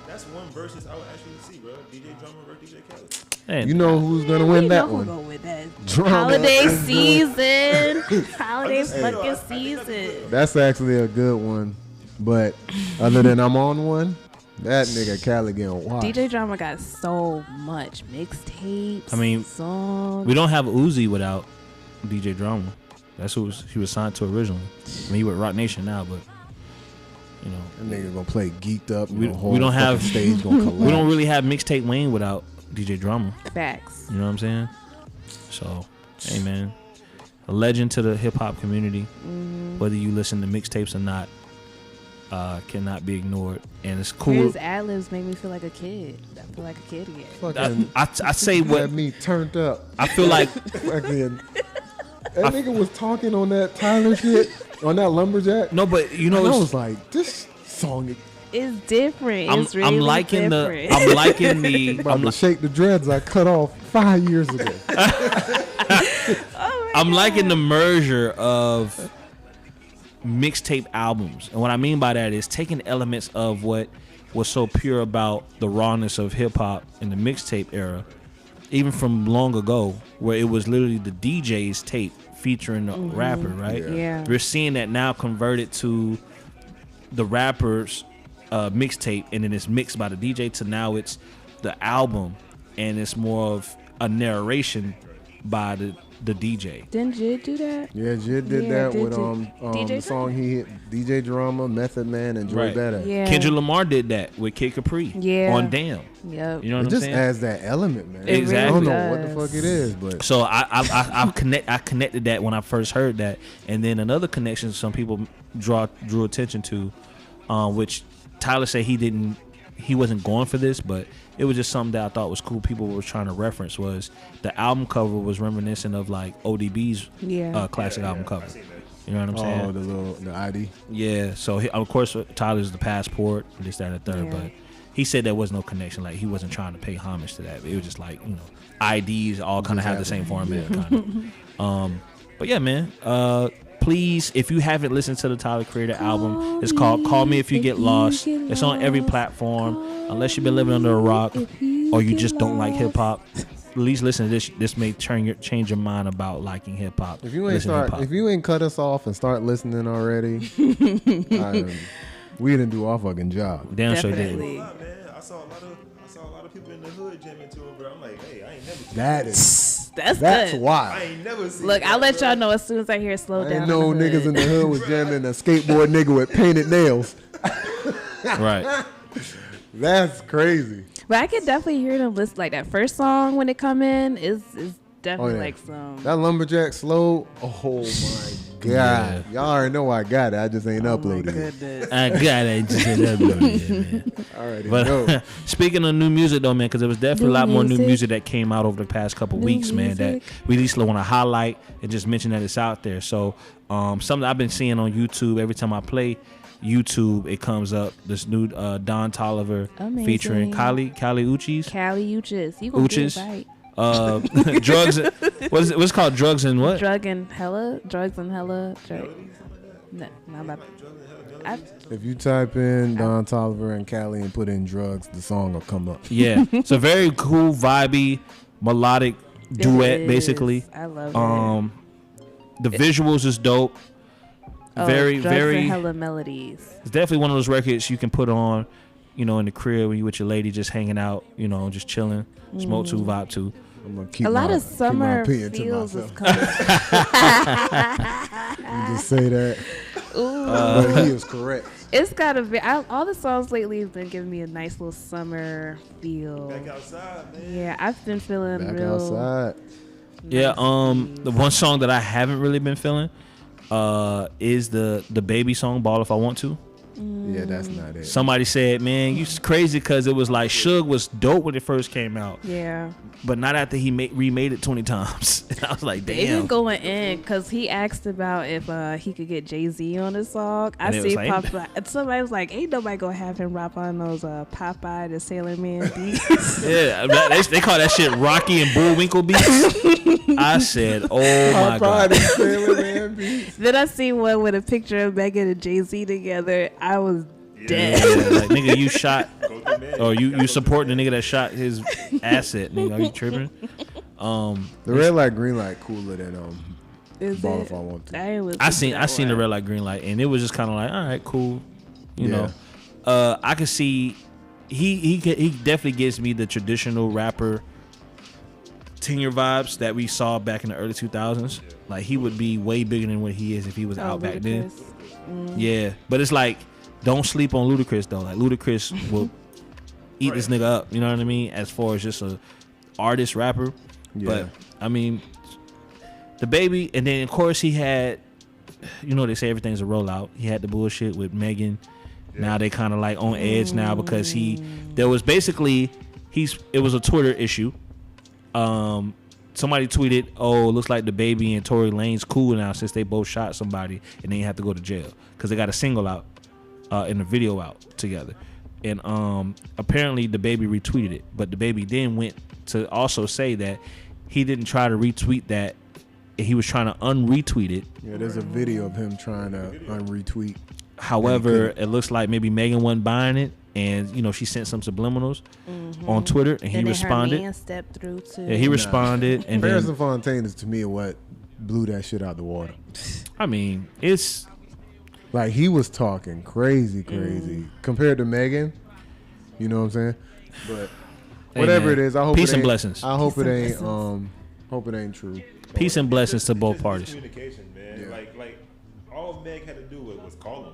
That's one versus I would actually see, bro. DJ Drama versus DJ Khaled. Man, You know who's gonna win that one? Go with that. Drama. Holiday season. Holiday fucking season. That's actually a good one. But other than I'm on one, that nigga Khaled getting wild. DJ Drama got so much mixtapes. I mean, songs. we don't have Uzi without DJ Drama. That's who he was signed to originally. I mean, he with Rock Nation now, but That nigga gonna play geeked up. We whole don't have- fucking stage gonna collapse. we don't really have Mixtape Wayne without DJ Drama. Facts. You know what I'm saying? So, hey man, a legend to the hip hop community. Whether you listen to mixtapes or not, cannot be ignored. And it's cool. His ad-libs make me feel like a kid. I feel like a kid again. Fucking I say what had me turned up. I feel like. Fucking that nigga was talking on that Tyler shit on that lumberjack. No, but And I was like, this song is It's different. I'm It's really liking different. I'm liking the about to shake the dreads I cut off 5 years ago. I'm liking the merger of mixtape albums. And what I mean by that is taking elements of what was so pure about the rawness of hip hop in the mixtape era, even from long ago, where it was literally the DJ's tape featuring the rapper, right? Yeah. We're seeing that now converted to the rapper's mixtape, and then it's mixed by the DJ to now it's the album, and it's more of a narration by the DJ. Didn't Jid do that? Yeah, Jid did Yeah, that did with DJ the song he hit, DJ Drama, Method Man, and Joy Right. Badass. Yeah. Kendrick Lamar did that with Kid Capri Yeah. on Damn. Yep. You know It what I'm just saying? adds that element, man. Exactly. I don't know It what the does. fuck it is, but So I connected that when I first heard that, and then another connection some people drew attention to, which Tyler said he wasn't going for this, but it was just something that I thought was cool. People were trying to reference was the album cover was reminiscent of like ODB's Yeah. classic album cover. I seen that. You know what I'm saying? Oh, the ID. Yeah. So of course Tyler's the passport, this, that, and the third. But he said there was no connection. Like he wasn't trying to pay homage to that. It was just like IDs all kind of have the same format. Kind of. But yeah, man. Please, if you haven't listened to the Tyler Creator album, it's called Call Me If You Get Lost. It's on every platform. Unless you've been living under a rock or you just don't like hip hop, at least listen to this. This may change your mind about liking hip hop. If you ain't cut us off and start listening already, we didn't do our fucking job. Damn sure did. Man, I saw a lot of people in the hood jamming to it, bro. I'm like, hey, I ain't never seen That's good. why. I ain't never seen Look, I'll let y'all know as soon as I hear Slow Down. I know niggas in the hood was jamming a skateboard nigga with painted nails. Right. That's crazy. But I could definitely hear them list like that first song when it come in is definitely like some that lumberjack slow. Oh my god, Yeah. y'all already know I got it. I just ain't uploaded it. goodness. I got it. Just uploaded it, man. Already But know. speaking of new music though, man, because there was definitely a lot more new music that came out over the past couple weeks, man, that we at least want to highlight and just mention that it's out there. So something I've been seeing on YouTube every time I play YouTube, it comes up this new Don Tolliver featuring Kali Uchis. Cali Uchis. You gonna Uchis. get it right. Drugs. What's it called? Drugs and what? Drugs and hella. No, not about. If you type in Don Tolliver and Cali and put in drugs, the song will come up. Yeah, it's a very cool, vibey, melodic duet, basically. I love it. The visuals is dope. Very, Drugs very. and hella melodies. It's definitely one of those records you can put on, in the crib when you with your lady, just hanging out, just chilling, smoke to, vibe to. I'm gonna keep A lot of keep my summer opinion to feels is myself. coming. You just say that. But he is correct. It's gotta be. All the songs lately have been giving me a nice little summer feel. Back outside, man. Yeah, I've been feeling Back real. outside. Yeah, the one song that I haven't really been feeling is the Baby song, Ball If I Want To. Yeah, that's not it. Somebody said, man, you crazy because it was like Suge was dope when it first came out, Yeah. but not after he remade it 20 times. And I was like, They've damn. been going in because he asked about if he could get Jay-Z on his song. I And it see was like- Popeye. And somebody was like, ain't nobody gonna have him rap on those Popeye the Sailor Man beats. Yeah, they call that shit Rocky and Bullwinkle beats. I said, oh my God. Then I see one with a picture of Megan and Jay-Z together. I was dead. Yeah, like, nigga, you shot, Go through, man. or you supporting the nigga that shot his asset, nigga. Are you tripping? The red light, green light cooler than Is Ball it? If I Want To. I, ain't I seen the red light, green light, and it was just kind of like, all right, cool, you know. I could see he definitely gives me the traditional rapper tenure vibes that we saw back in the early 2000s. Like he would be way bigger than what he is if he was out back then. Yeah, but it's like, don't sleep on Ludacris though. Like Ludacris will eat this nigga up. You know what I mean? As far as just a artist rapper. Yeah. But I mean, the Baby, and then of course he had, they say everything's a rollout. He had the bullshit with Megan. Now they kind of like on edge now because there was basically it was a Twitter issue. Somebody tweeted, "Oh, looks like the Baby and Tory Lanez cool now since they both shot somebody and they have to go to jail because they got a single out and a video out together." And apparently the Baby retweeted it, but the Baby then went to also say that he didn't try to retweet that; he was trying to unretweet it. Yeah, there's a video of him trying to unretweet. However, it looks like maybe Megan wasn't buying it, and she sent some subliminals on Twitter, and he responded. Her man stepped through too. Yeah, he responded, and Paris then, and Fontaine is to me what blew that shit out the water. I mean, it's Like he was talking crazy compared to Megan. You know what I'm saying? But whatever man, it is, I hope peace it and ain't, blessings. I hope Peace it and ain't. blessings. Hope it ain't true. Peace and blessings to both It's parties. communication, man. Yeah. Like all Meg had to do was call him.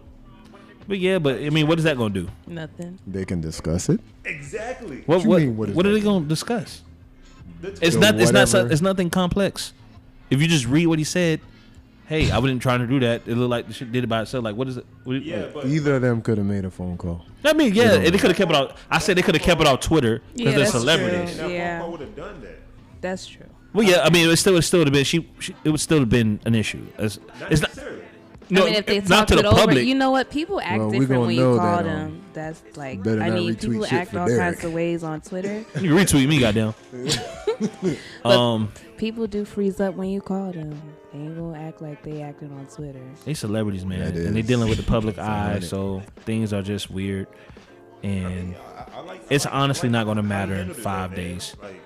But yeah, but I mean, what is that gonna do? Nothing. They can discuss it. Exactly. What you what mean, what is what are that? they gonna discuss? It's So not. It's not. whatever. It's nothing complex. If you just read what he said, hey, I wasn't trying to do that. It looked like the shit did it by itself. Like, what is it? Yeah, but Either of them could have made a phone call. I mean, yeah, they could have kept it out. I said they could have kept it off Twitter because Yeah, they're that's celebrities. true. that Yeah. phone call would have done that. That's true. Well, yeah, I mean, it would still have been it would still have been an issue. It would still have been I mean, if they not talk to it the over, public. you know what? People act Well, we different gonna when you know call that, them. That's like, better I not mean, retweet people shit act for all Derek. kinds of ways on Twitter. You can retweet me, goddamn. People do freeze up when you call them. They ain't gonna act like they acting on Twitter. They celebrities, man, That and they is. dealing with the public eye, 100. so things are just weird. And I like, it's honestly not gonna how you matter in handled it, 5 though, man. days. Like,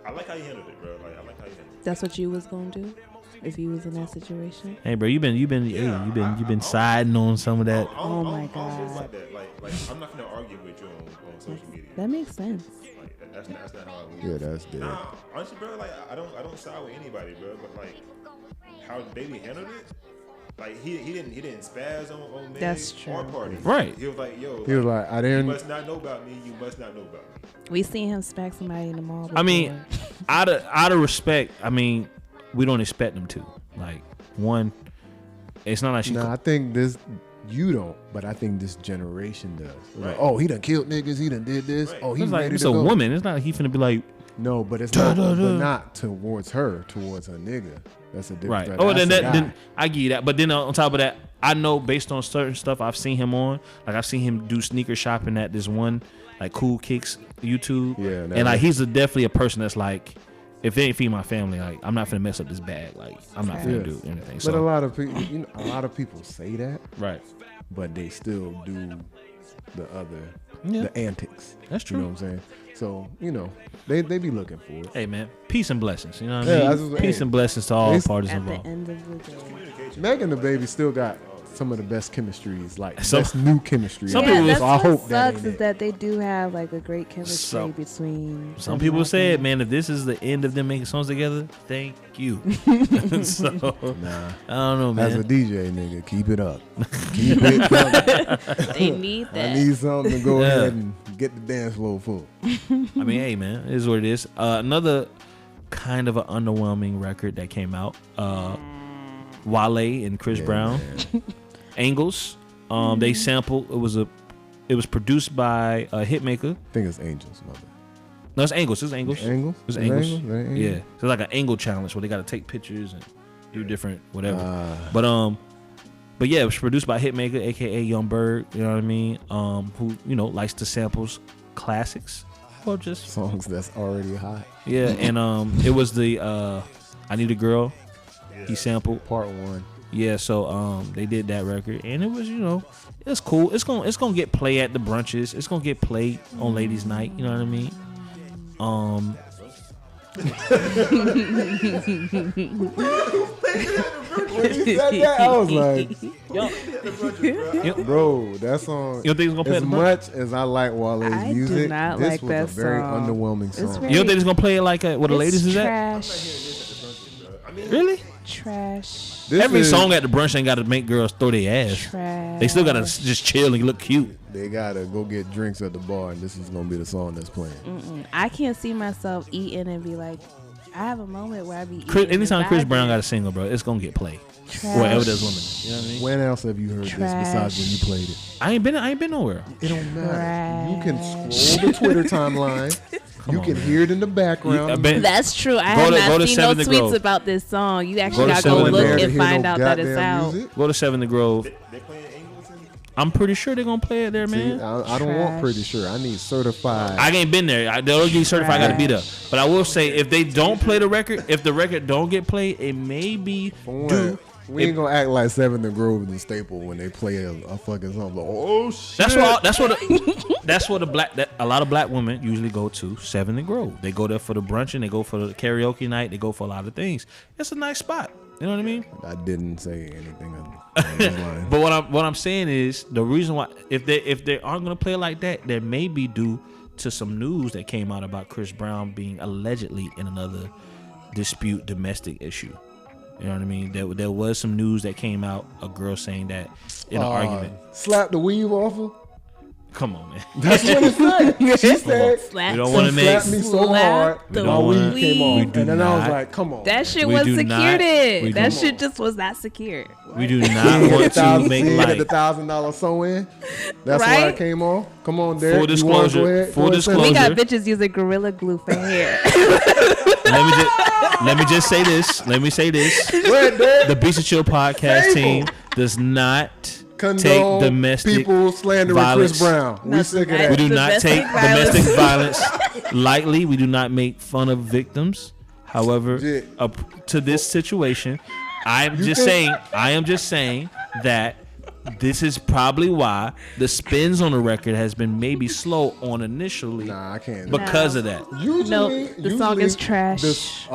I like how you handled it, bro. Like, I like how you handled it. That's what you was gonna do if you was in that situation. Hey, bro, you've been siding on some of that. Oh my I'm God. like that. Like, I'm not gonna argue with you on social media. That makes sense. Like, that's not how I move. Yeah, that's dead. Nah, honestly, bro, like I don't side with anybody, bro. But like how Baby handled it, like he didn't spaz on Meg That's true. or Party. Right. He was like, yo, He was like, I you didn't. must not know about me. You must not know about me. We seen him smack somebody in the mall before. I mean, out of respect, I mean, we don't expect them to. Like, one, it's not like she. Nah, I think this. You don't, but I think this generation does. Right. Like, oh, he done killed niggas. He done did this. Right. Oh, he's It's like ready it's to a go. woman. It's not like he finna be like, No, but it's Da, not. da, da. But not towards her. Towards her nigga. That's a different. right. Oh, then that's a then guy. I get that. But then on top of that, I know based on certain stuff I've seen him on. Like I've seen him do sneaker shopping at this one like Cool Kicks YouTube. Yeah, and like he's definitely a person that's like, if they ain't feed my family, like I'm not finna mess up this bag. Like I'm not finna Yeah. do anything. But So a lot of people, a lot of people say that, right. but they still do the other, Yeah. the antics. That's You know true. what I'm saying? So they be looking for it. Hey man, peace and blessings. You know what Yeah, I that's mean? what- Peace hey. and blessings to all It's- parties at the involved. end of the day. Meg and the baby still got some of the best chemistries, like Some- best new chemistry. some out people- there. that's so I what hope that sucks ain't is it. that they do have like a great chemistry So- between. Some them people and said, them. man, if this is the end of them making songs together, thank you. So Nah, I don't know, as a man. DJ nigga, keep it up. Keep it coming. They need I that. need something to go Yeah. ahead and get the dance floor full. I mean, hey, man, it is what it is. Another kind of an underwhelming record that came out. Wale and Chris Yeah, Brown, man. Angles. They sampled. It was produced by Hitmaker. I think it's Angels, mother. No, it's Angles. It's Angles. Angles? It's Is it Angles. Angles? Is that Angles? Yeah, so it's like an angle challenge where they got to take pictures and do different whatever. Ah. But yeah, it was produced by Hitmaker, aka Young Bird. You know what I mean? Who likes to samples classics or just Songs that's already hot. yeah. And it was the I Need a Girl. He sampled. Part 1. Yeah, so they did that record, and it was it's cool. It's gonna get play at the brunches. It's gonna get played on Ladies' Night. You know what I mean? When he said that, I was like, You bro, that song. don't think it's gonna play at As the brunch? much as I like Wale's I do music, not this like was that a very song. underwhelming It's song. very- You don't think it's gonna play it like where the ladies is at? Trash. Really? Trash. This Every is- song at the brunch ain't got to make girls throw their ass. Trash. They still gotta just chill and look cute. They gotta go get drinks at the bar, and this is gonna be the song that's playing. I can't see myself eating and be like, I have a moment where I be eating. Anytime and Chris Brown vibing. got a single, bro, it's gonna get played. Trash. Wherever there's women. You know what I mean? When else have you heard this besides when you played it? I ain't been nowhere. It don't matter. You can Trash. scroll the Twitter timeline. You on, can man. hear it in the background. I bet- That's true. I Go have to- not go to seen no Seven to tweets Grove. about this song. You actually Go to gotta go Seven to look Grove. and find out that it's goddamn out. music. Go to 7 to Grove. They playing Angles in I'm pretty sure they're gonna play it there, See, man. I don't want Trash. pretty sure. I need certified. I ain't been there. They'll get certified. I gotta be there. Trash. But I will say, if they don't play the record, if the record don't get played, it may be For one, due. we ain't gonna act like Seven the Grove is a staple when they play a fucking song. Like, oh shit! That's what a lot of black women usually go to 7 to Grove. They go there for the brunch and they go for the karaoke night. They go for a lot of things. It's a nice spot. You know what I mean? I didn't say anything on this line. But what I'm saying is the reason why if they aren't gonna play it like that, there may be due to some news that came out about Chris Brown being allegedly in another domestic issue. You know what I mean? There was some news that came out, a girl saying that in an argument. Slap the weave off her. Come on, man. That's what it said. She said, Slap. We don't want to make. slapped me so hard the my weed weed. came off. We do And then I was not. like, come on. That shit We was do secured. not- we That do- shit just was not secured. We do not want to make the light. $1,000 sew-in. That's why Right? it came off. Come on, Derek. Full You wanna disclosure. go ahead? Full Go ahead, disclosure. We got bitches using Gorilla Glue for hair. Let me just say this. Let me say this. Go ahead, Derek. The Beats and Chill podcast Table. team does not Condone take domestic people slandering violence. Chris Brown. We Not sick of tonight. that. We do not Domestic take violence. domestic violence lightly. We do not make fun of victims. However, Legit. up to this situation, I am just saying that this is probably why the spins on the record has been maybe slow on initially Nah, I can't. because of that. Usually, the song is trash. This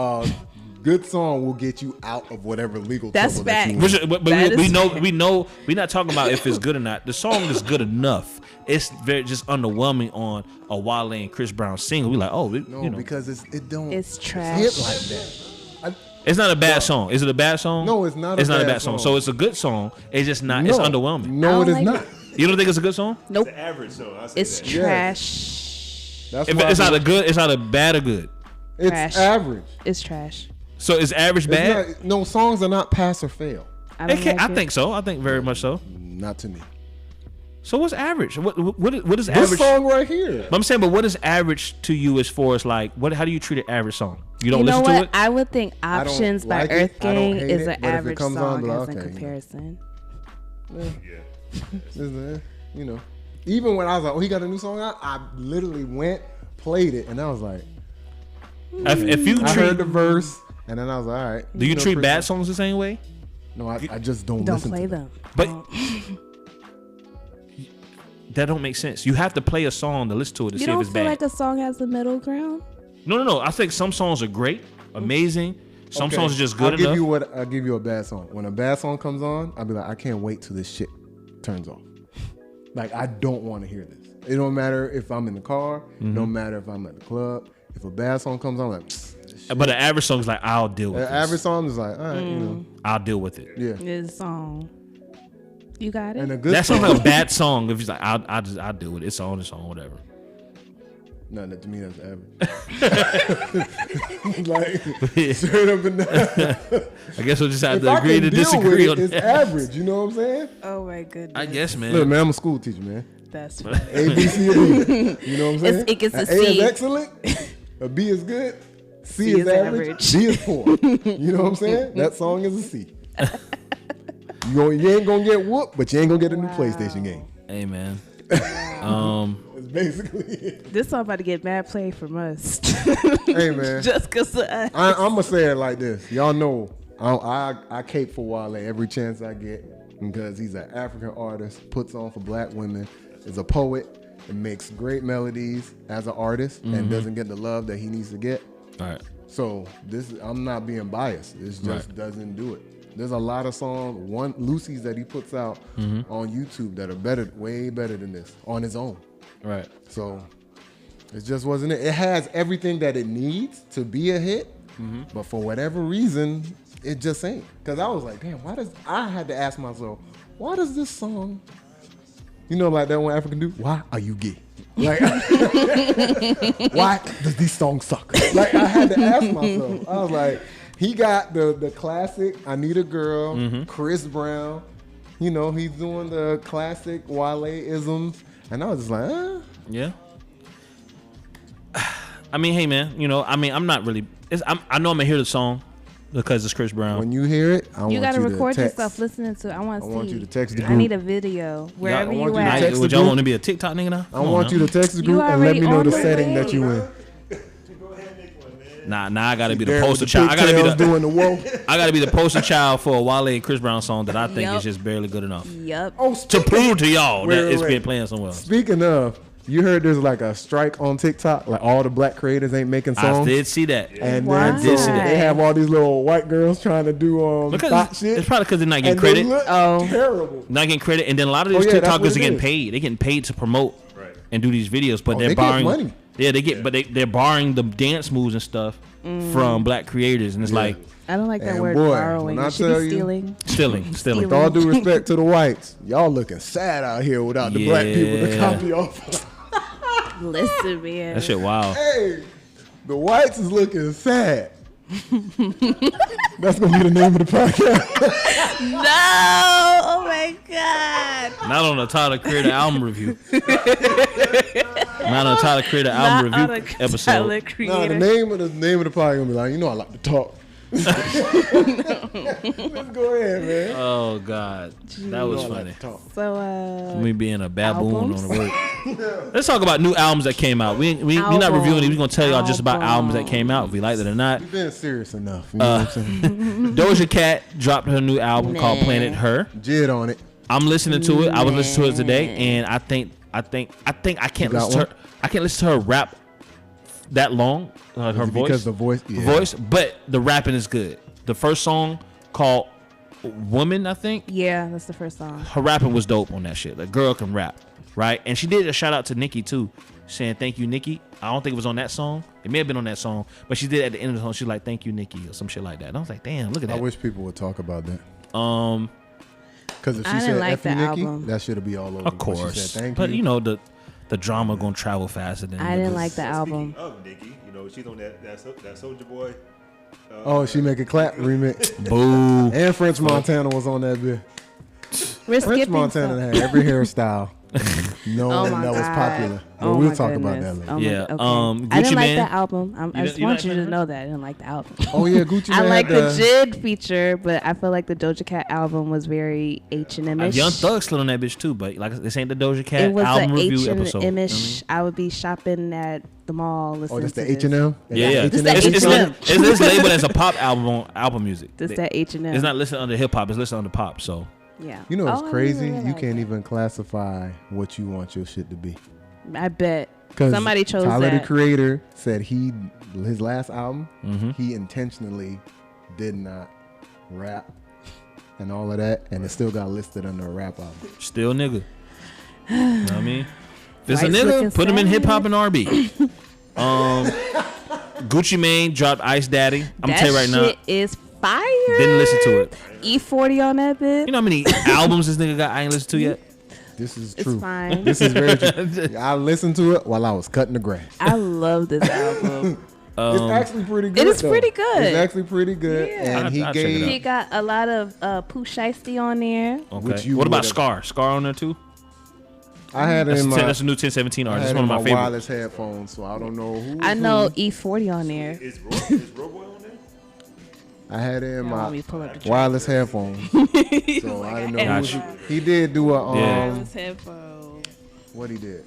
good song will get you out of whatever legal That's trouble that you fact. in. But That we is know we're not talking about if it's good or not. The song is good enough. It's very just underwhelming on a Wale and Chris Brown single. We like, oh, No, because because it don't. It's trash. hit like that. it's not a bad song. Is it a bad song? No, it's not a It's not a bad bad song. song. So it's a good song. It's just not. It's underwhelming. No, it I is don't like not. it. You don't think it's a good song? Nope. It's an average song. I say It's that. trash. That's If why it's I not a think good, it's not a bad or good. It's Trash. average. It's trash. So is average It's bad? not- no, songs are not pass or fail. I don't like I it. think so. I think very much so. Not to me. So what's average? What is This average? song right here. I'm saying, but what is average to you as far as like what? How do you treat an average song? You don't You know listen what? to it. I would think I don't Options by like it. Earth I don't Gang hate is it, an but if it average comes on, song be like, as in okay, comparison. Yeah. You know, even when I was like, oh, he got a new song out, I literally went, played it, and I was like, If you I treat, heard the verse, and then I was like, all right. do you know, treat Chris- bad songs the same way? No, I just don't Don't listen play to them. But Don't. that don't make sense. You have to play a song to listen to it to You see if don't it's feel bad. like a song has a middle ground? No. I think some songs are great, amazing. Some Okay, songs are just good I'll enough. I'll give you a bad song. When a bad song comes on, I'll be like, I can't wait till this shit turns off. Like, I don't want to hear this. It don't matter if I'm in the car. Mm-hmm. It don't matter if I'm at the club. If a bad song comes on, I'm like, this shit. But an average song is like, I'll deal with The this. average song is like, all right, you know, I'll deal with it. yeah. This song. You got it? And a good That song, sounds like a bad song. If he's like, I'll deal with it. It's on, whatever. no, that to me that's average. Like straight up and down. I guess we'll just have If to I agree can to deal disagree with on it, it's that. average. You know what I'm saying? Oh my goodness. I guess, man. Look, man, I'm a school teacher, man. That's funny. A, B, C, and D. You know what I'm saying? It gets a A C. is excellent. A B is good. C C is is average. average. D is poor. You know what I'm saying? That song is a C. You ain't gonna get whooped, but you ain't gonna get a new PlayStation game. Hey, man. That's basically it. This song about to get mad play from us. Hey, man. Just because of us. I'm gonna say it like this. Y'all know I cape for Wale every chance I get because he's an African artist, puts on for black women, is a poet, and makes great melodies as an artist, and doesn't get the love that he needs to get. All right. So I'm not being biased. This just doesn't do it. There's a lot of songs, Lucy's that he puts out on YouTube that are way better than this on his own. Right. So it just wasn't it. It has everything that it needs to be a hit, but for whatever reason, it just ain't. Because I was like, damn, I had to ask myself, why does this song, you know, like that one African dude, why are you gay? Like, why does these songs suck? Like, I had to ask myself. I was like, he got the classic I Need a Girl, Chris Brown. You know, he's doing the classic Wale-isms. And I was just like, Yeah. I mean, hey, man. You know, I mean, I'm not really. I know I'm gonna hear the song because it's Chris Brown. when you hear it, I want You you gotta to record text. yourself listening to it. I want to see. want you to text the I group. need a video. Wherever I you want you to at. text Would the y'all group. want to be a TikTok nigga now? I want you to text the You group and let already me know on the the setting way. that you in. Nah, I gotta be the There poster with child. I gotta be pigtails the doing the whoa. I gotta be the poster child for a Wale and Chris Brown song that I think Yup. is just barely good enough Yup. Oh, to prove to y'all Wait, that wait, it's wait. been playing somewhere else. Speaking of, you heard there's like a strike on TikTok, like all the black creators ain't making songs. I did see that. And Why? then I did see that. they have all these little white girls trying to do Because thought shit. it's probably because they're not getting and they credit. look Oh. terrible. Not getting credit, and then a lot of these Oh, yeah, that's TikTokers what are it getting is. paid. They're getting paid to promote Right. and do these videos, but Oh, they're they get borrowing money. Yeah, they get, but they're borrowing the dance moves and stuff from black creators, and it's like I don't like that And word boy, borrowing. when I It should tell be you- stealing. stealing. With all due respect to the whites, y'all looking sad out here without the black people to Yeah. copy off. Listen, man. That shit wild. Hey, the whites is looking sad. That's gonna be the name of the podcast. No! Oh my God! Not on the Tyler Creator album review. Not on the Tyler Creator album Not on review a episode. Tyler No, the Creator. name of the podcast gonna be like, you know, I like to talk. Let's go ahead, man. Oh God, that was You know I funny. like to talk. So, Me being a baboon albums? on the word. Let's talk about new albums that came out. We're not reviewing it. We're gonna tell y'all just about albums that came out, if we liked it or not. You've been serious enough. You know what I'm saying? Doja Cat dropped her new album called Planet Her. Jid on it. I'm listening to it. I was listening to it today, and I think I can't got listen to her. I can't listen to her rap that long. Her Is it voice, because the voice, but the rapping is good. The first song called "Woman," I think. yeah, that's the first song. Her rapping was dope on that shit. The girl can rap, right? And she did a shout out to Nicki too, saying thank you, Nicki. I don't think it was on that song. It may have been on that song, but she did at the end of the song. She like thank you, Nicki, or some shit like that. And I was like, damn, look at I that. wish people would talk about that. Because if she I didn't said like F you, the Nicki, album. that should be all over. Of But she course, said, thank but you. you know the drama gonna travel faster than I didn't niggas. like the album. Speaking of Nicki, you know, she's on that Soulja Boy. Oh, she make a clap remix. Boo. And French Montana was on that bit. We're French skipping Montana stuff. had every hairstyle Oh my that was God. popular. But Oh we'll my talk about that goodness. later. Oh my- Yeah, okay. Gucci I didn't like Mane. the album. I just you want not you to fan of know that I didn't like the album. Oh yeah, Gucci Mane I like had the Jid feature, but I feel like the Doja Cat album was very H&M-ish. Young Thug slid on that bitch too, but like this ain't the Doja Cat It was album an review episode. H&M-ish. I would be shopping at the mall listening Oh, that's to the this. H&M? Yeah, yeah. This that It's H&M. it's labeled as a pop album on Apple Music. This that H&M. It's not listed under hip hop. It's listed under pop. So Yeah. You know what's Oh, I crazy? didn't You realize can't that. even classify what you want your shit to be. I bet. Because Somebody chose Tyler that. the Creator said his last album, Mm-hmm. he intentionally did not rap and all of that, and it still got listed under a rap album. still nigga. You know what I mean? If it's a White's looking nigga, put him in sad. hip hop and R&B. Gucci Mane dropped Ice Daddy. I'm gonna tell you right now. Shit is fire. Didn't listen to it. E40 on that bit. You know how many albums this nigga got? I ain't listened to yet. This is It's true. fine. This is very true. I listened to it while I was cutting the grass. I love this album. It's actually pretty good. is though. pretty good. It's actually pretty good. Yeah. And I'll check it out. He got a lot of Pooh Shiesty on there. Okay. Which you What about would've- Scar? Scar on there too? I had it in my, That's a new 1017 I artist. had That's one it of in my my favorites. wireless headphones, so I don't know who. I know E40 on there. Is Roboy on there? I had it in Let my me pull up the track. wireless headphones, so I didn't know Gotcha. who. He did do a Yeah. Wireless headphones. what he did.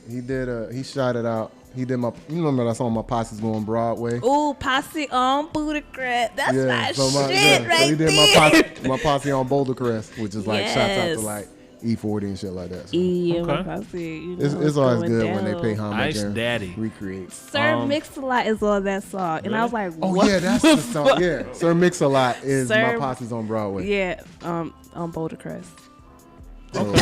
He shot it out. He did my. You remember that song? My Posse's Going Broadway. Ooh, Posse on Buddha Crap. That's my so shit so right he did there. my posse on Boulder Crest, which is like shots out Yes. to like E40 and shit like that. So Yeah, my Okay. Posse. You know it's what's always going good when they down. pay homage Ice and Daddy. recreate. Sir Mix-a-Lot is on that song. And I was like, Oh what yeah, that's the song. Yeah, Sir Mix-a-Lot is Sir- my posse's on Broadway. Yeah, on Boulder Crest. So,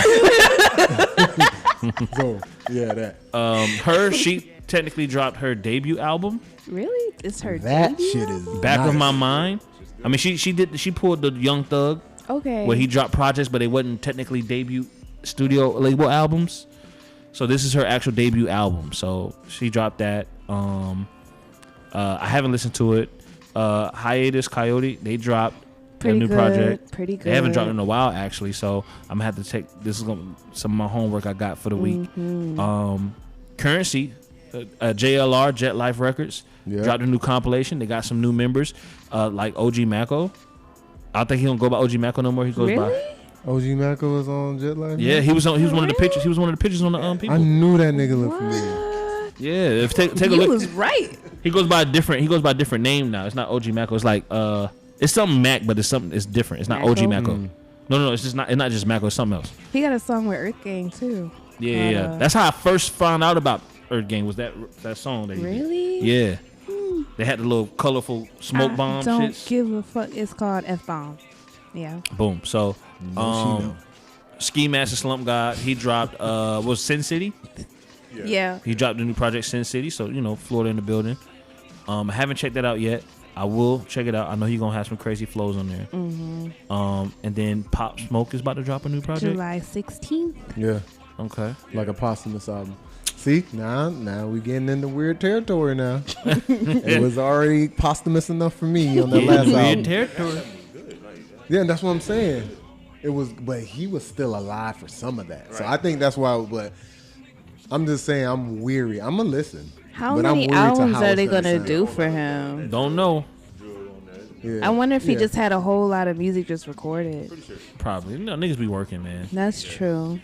so yeah, that. She technically dropped her debut album, Really? It's her That debut shit is album? Back nice. of My Mind. I mean, she pulled the Young Thug Okay. where he dropped projects, but they wasn't technically debut studio label albums. So this is her actual debut album. So she dropped that. I haven't listened to it. Hiatus, Kaiyote, they dropped Pretty their new good, project. pretty They haven't good. dropped in a while actually. So I'm gonna have to take this is some of my homework I got for the week. Mm-hmm. Currency, JLR Jet Life Records Yeah. dropped a new compilation. They got some new members like OG Mako. I don't think he don't go by OG Mako no more. He goes by. Really? OG Mako was on Jet Life. Yeah, he was one of the pictures. He was one of the pictures on the people. I knew that nigga looked familiar. What? Yeah, take a You look. was right. He goes by a different name now. It's not OG Mako. It's like it's something Mac, but it's different. It's not Mako? OG Mako. No, it's just not. It's not just Mako. It's something else. He got a song with Earth Gang too. Yeah. That's how I first found out about Earth Gang. Was that song that he did. Really? Yeah. They had the little colorful smoke bomb Don't shits. give a fuck. It's called F Bomb. Yeah. Boom. So, No, she know. Ski Master Slump God, he dropped was Sin City. Yeah. He dropped a new project, Sin City, so Florida in the building. I haven't checked that out yet. I will check it out. I know he's gonna have some crazy flows on there. And then Pop Smoke is about to drop a new project. July 16th. Yeah, Okay. like a posthumous album. See, now we getting into weird territory now. It was already posthumous enough for me on that last album. Weird territory. Yeah, that's what I'm saying. It was, but he was still alive for some of that. So I think that's why. But I'm just saying, I'm weary. I'm gonna listen. How but many I'm worried to albums how are it's they gonna sound. do for him? Don't know. Yeah. I wonder if he Yeah. just had a whole lot of music just recorded. Probably. Niggas be working, man. That's true.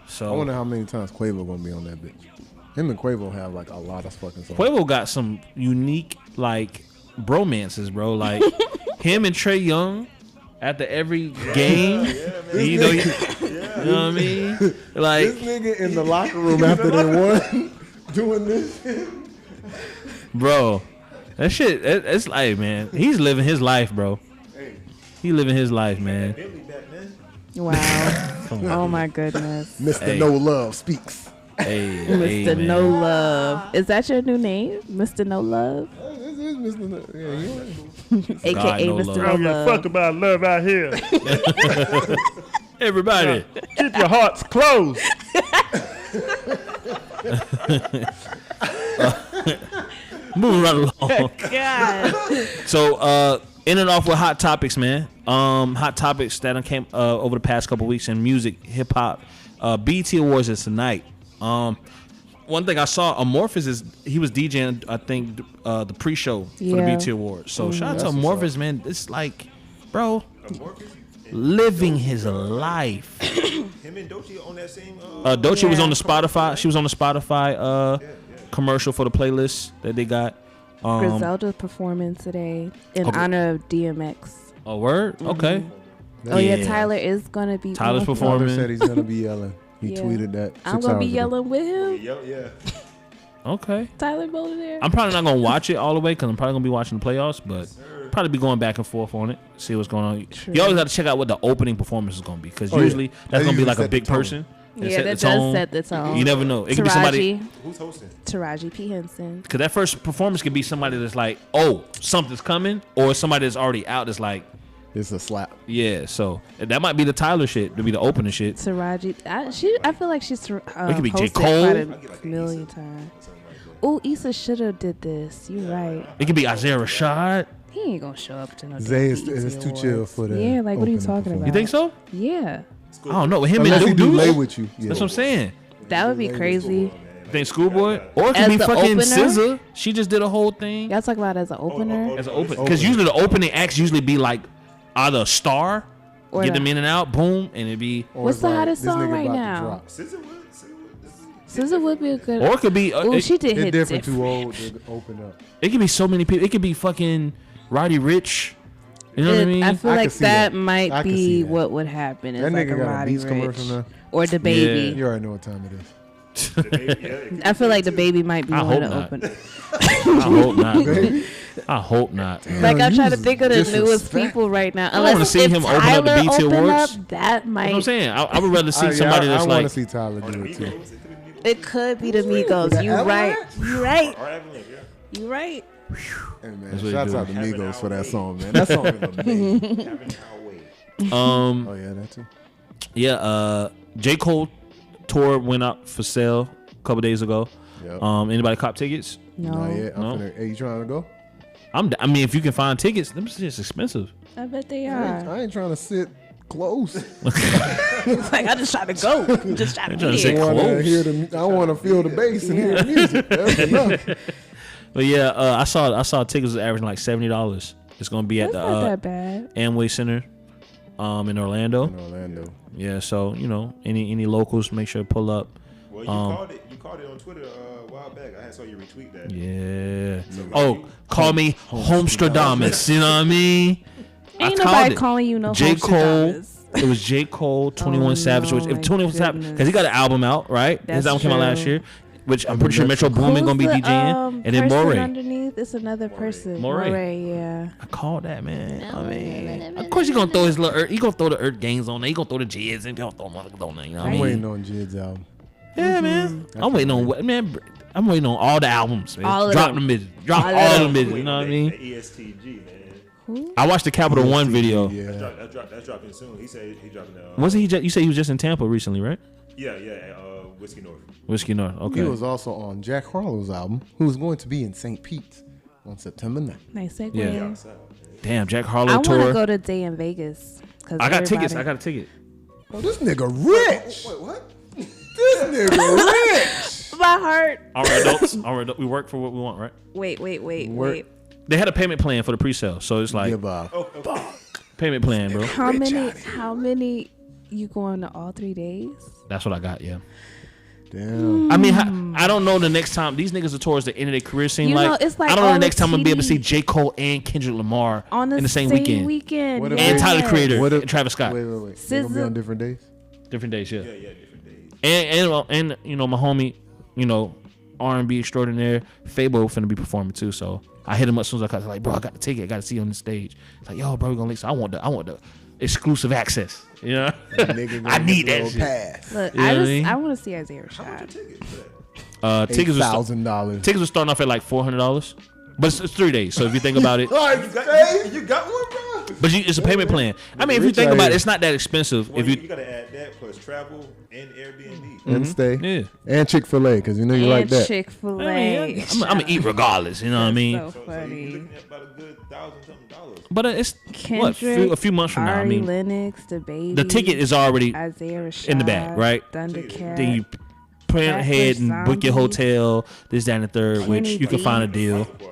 So I wonder how many times Quavo gonna be on that bitch. Him and Quavo have like a lot of fucking songs. Quavo got some unique like bromances, bro. Like him and Trey Young after every game. You know what I mean? Like This nigga in the locker room after they won, doing this shit. bro, that shit. It's like, man, he's living his life, bro. He living his life, man. Wow. Oh my goodness. Mr. Hey. No Love speaks. Hey, Mr. hey, man. No Love. Is that your new name? Mr. No Love? This is Mr. No. Yeah, AKA No Mr. Love. No Don't Love. about love out here. Everybody. Keep your hearts closed. Moving right along. God. So, in and off with hot topics, man. Hot topics that came over the past couple weeks in music, hip hop. BET Awards is tonight. One thing I saw, Amorphous he was DJing, I think, the pre-show for the Yeah. BET Awards. So shout out to That's what's Amorphous, man. It's like, bro, living his life. Him and Doja on that same. Doja was Yeah. on the Spotify. She was on the Spotify commercial for the playlist that they got. Griselda's performing today in Okay. honor of DMX. A word? Okay. Oh yeah, Yeah. Tyler is gonna be. Tyler's on. performing. Father said he's gonna be yelling. He Yeah. tweeted that. 6 I'm gonna be hours ago. yelling with him. Yeah. Okay. Tyler over there. I'm probably not gonna watch it all the way because I'm probably gonna be watching the playoffs, but probably be going back and forth on it, see what's going on. True. You always got to check out what the opening performance is gonna be because Oh, yeah. usually that's That gonna be usually like a set the big tone. person. Yeah, set that the does tone. set the tone. You never know. It could be somebody Taraji, Who's hosting? Taraji P Henson. because that first performance could be somebody that's like, oh, something's coming, or somebody that's already out that's like, It's a slap. yeah. So that might be the Tyler shit to be the opening shit. Taraji, I feel like she's It could be J. hosted Cole. quite a million times. Oh, Issa should have did this. You right. It could be Isaiah Rashad. He ain't gonna show up to no Zay damn is BET too chill Awards. for the. Yeah, like what are you opening talking performance. about? You think so? Yeah, I don't know. With him Unless he and do Duke, lay with you. Yeah. that's what I'm saying. that would be crazy. You think Schoolboy, or it could As be the fucking opener? SZA. She just did a whole thing. Y'all talk about it as an opener As an open, because usually the opening acts usually be like either a star, or get the- them in and out, boom, and it'd be, Or What's it's the like, hottest this song nigga right about to now? drop. SZA would be a good. or it could be, Oh, she did It's hit different, different. too old to open up. it could be so many people. It could be fucking Roddy Rich. You know what I mean? I feel I like can see that that. might I can be see that. what would happen. It's That like nigga a got a Roddy Beats Rich commercial now. or the baby. You already know what time it is. I feel like the baby might be I one hope to not. open. I hope not. Baby. I hope not. Like Yo, I'm you trying to was think of the newest disrespect. people right now. wanna Unless see if him open up the Tyler BET open Awards. up, that That's what I'm might. saying. I would rather see Yeah, somebody I that's want to like, see Tyler do it too. It could be the Migos. The You Avalanche? right. You right. Or Avalanche, yeah. You right. Hey man, That's what shouts he out to do. Migos for that song, man. That song is amazing. Having our way. Oh yeah, that too. yeah. J. Cole tour went up for sale a couple days ago. Yep. Anybody cop tickets? No. Not yet. No. Hey, you trying to go? I mean, if you can find tickets, them shit's expensive. I bet they I are. ain't trying to sit close. It's like I just try to go. I'm just trying to trying to be say here. I want to close. hear the. I want to feel the bass and hear the music. That's enough. But yeah, I saw tickets was averaging like $70. It's gonna be at That's the not that bad. Amway Center, in Orlando. In Orlando. Yeah, so any locals, make sure to pull up. Well, you called it on Twitter a while back. I saw you retweet that. Yeah. So, Oh, call me Homstradamus. You know what I mean? Ain't I called nobody it. calling you no J. Cole. Homstradamus. It was J. Cole, 21 Oh, Savage. Which, no, if 21 my Savage, goodness. because he got an album out, right? His That's album came out last true. year, which I'm pretty sure Metro Boomin gonna be Who's the, DJing, and then person Moray. underneath, it's another person. Moray. Moray, yeah. I called that, man. I mean, of course he gonna throw his little. He gonna throw the Earth gangs on there. He gonna throw the Jizz and he gonna throw motherfuckers on there. You know what I I'm mean? waiting on Jid's album. Yeah, man. I'm waiting on what, man. I'm waiting on all the albums, man. All of Drop them. them bitches. Drop all of them bitches. You know what I mean? ESTG, man. Who? I watched the Capital One video. Yeah. That's dropping soon. He said he dropping. Wasn't he? You said he was just in Tampa recently, right? Yeah. Whiskey North. Whiskey North. Okay. He was also on Jack Harlow's album, who was going to be in St. Pete's on September 9th. Nice segue. Yeah. Outside, Damn, Jack I Harlow want to tour. go to Day in Vegas. I got tickets. I got a ticket. Oh, this nigga rich. Wait, what? This nigga rich. My heart. All right, adults. All right, we work for what we want, right? Wait. They had a payment plan for the pre-sale, so it's like Give up. payment plan, bro. How many you going to all 3 days? That's what I got. Yeah. Damn. I mean, I don't know the next time these niggas are towards the end of their career. Seem You know, like, it's like I don't know all the next the time I'm gonna be able to see TD J. Cole and Kendrick Lamar On in the same weekend. What if And they- Tyler the Creator What if- and Travis Scott. Wait. They gonna be on different days? Different days, yeah. Yeah, different days. And you know my homie, you know R&B extraordinaire Fabo finna be performing too. So I hit him up as soon as I got like, bro, I got the ticket, I got to see you on the stage. It's like, yo, bro, we gonna link. So I want the exclusive access. You know, Nigga I gonna need get that a shit. pass. Look, You know what I mean? I want to see Isaiah How much a Rashad. ticket for that? Tickets was $8,000. tickets was starting off at like $400, but it's 3 days. So if you think about it, You got one, bro. but it's a payment plan. I mean, if you Rich think out about here. it, it's not that expensive. Well, If you you gotta add that plus travel and Airbnb. And stay. yeah. And Chick-fil-A, because you know you like that. Chick-fil-A. I mean, I'm gonna eat regardless. You know what I mean? So So you're funny. looking at about a good $1,000-something. But it's Kendrick, a few months from now. I Ari mean, Lennox, the baby. the ticket is already Isaiah Rashad in the bag, right? Thundercat. then you plan ahead and book your hotel, this, that, and the third, which Kenny you can find a Beats. deal.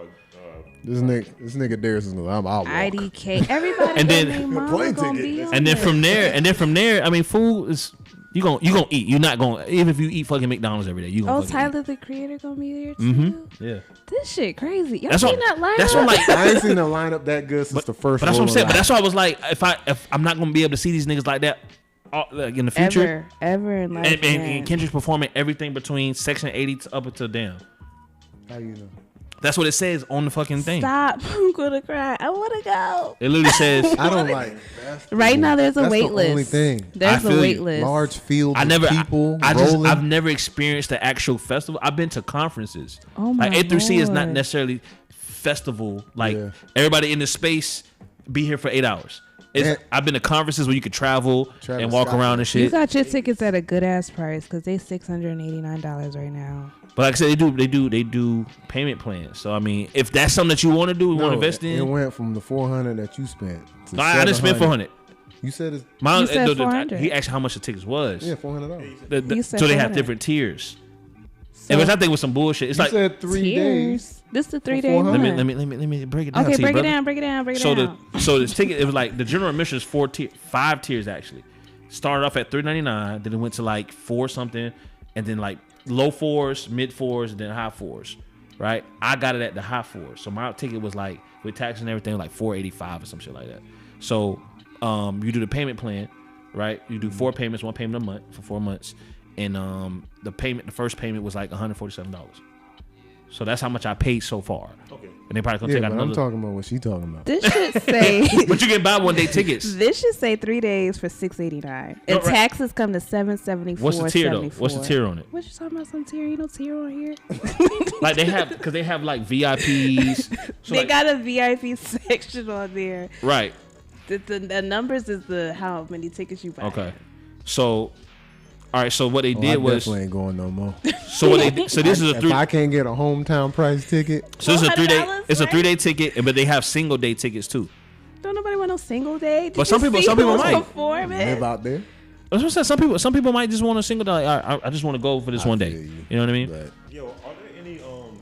This nigga Darius is I'm out. IDK. Everybody. And then- their mama plane gonna ticket. be on And then there. from there, I mean, food is you gonna eat. You're not gonna even if you eat fucking McDonald's every day. You gonna Oh, fucking Tyler the Creator gonna be there too. Mm-hmm. Yeah. This shit crazy. Y'all That's seen what- that lineup? that's what, like- I ain't seen the lineup that good since the first. But that's what I'm Rolling saying. But Loud. that's why I was like, if I'm not gonna be able to see these niggas like that like in the future, ever in life. and man. Kendrick's performing everything between Section 80 to up until down. How you know? That's what it says on the fucking thing. Stop! I'm gonna cry. I wanna go. It literally says. I don't like festivals. Right now, there's a That's wait the list. only thing. There's I a feel wait you. list. Large fields I never, of people rolling. I've never experienced the actual festival. I've been to conferences. Oh my like A3C is not Lord. necessarily festival. Like Yeah. everybody in the space be here for 8 hours. I've been to conferences where you could travel Travis and walk Scott. around and You shit. got your tickets at a good ass price because they $689 right now. But like I said, they do payment plans. So I mean, if that's something that you want to do, want to invest It in. went from the $400 that you spent. To No, I didn't spend $700. $400. You said it's Mine, You said $400. he asked how much the tickets was. yeah $400. You said So they have $400. different tiers. So And which I think was some bullshit. It's You like said 3 days. This is the 3 For day $400. one. let me break it down. Okay, to you, break it brother. down. Break it down. Break it So down. so this ticket, it was like the general admission is 5 tiers actually. Started off at $3.99, then it went to like 4 something, and then like low 4s, mid 4s, and then high 4s. Right? I got it at the high 4s, so my ticket was like with tax and everything like $485 or some shit like that. So you do the payment plan, right? You do 4 payments, 1 payment a month for 4 months, and the first payment was like $147. So that's how much I paid so far. Okay. And they probably gonna Yeah, take out but I'm another. talking about what she talking about. This should say. But you can buy 1 day tickets. This should say 3 days for $689, and No, right. taxes come to $774. What's the tier though? What's the tier on it? What you talking about? Some tier? You know tier on here? Like they have, because they have like VIPs. So They like, got a VIP section on there. right. The numbers is the how many tickets you buy. Okay. So, all right. So what they Oh, I did was, definitely ain't going no more. so what they did, so this is a If 3. I can't get a hometown price ticket, So this is a 3 day. $400, It's a right? 3 day ticket, but they have single day tickets too. Don't nobody want no single day. Did But some you people- see some people who's might. performing? live out there. That's what I said. Some people might just want a single day. Like, I just want to go for this one day. feel you. You know what I mean? But Yo, are there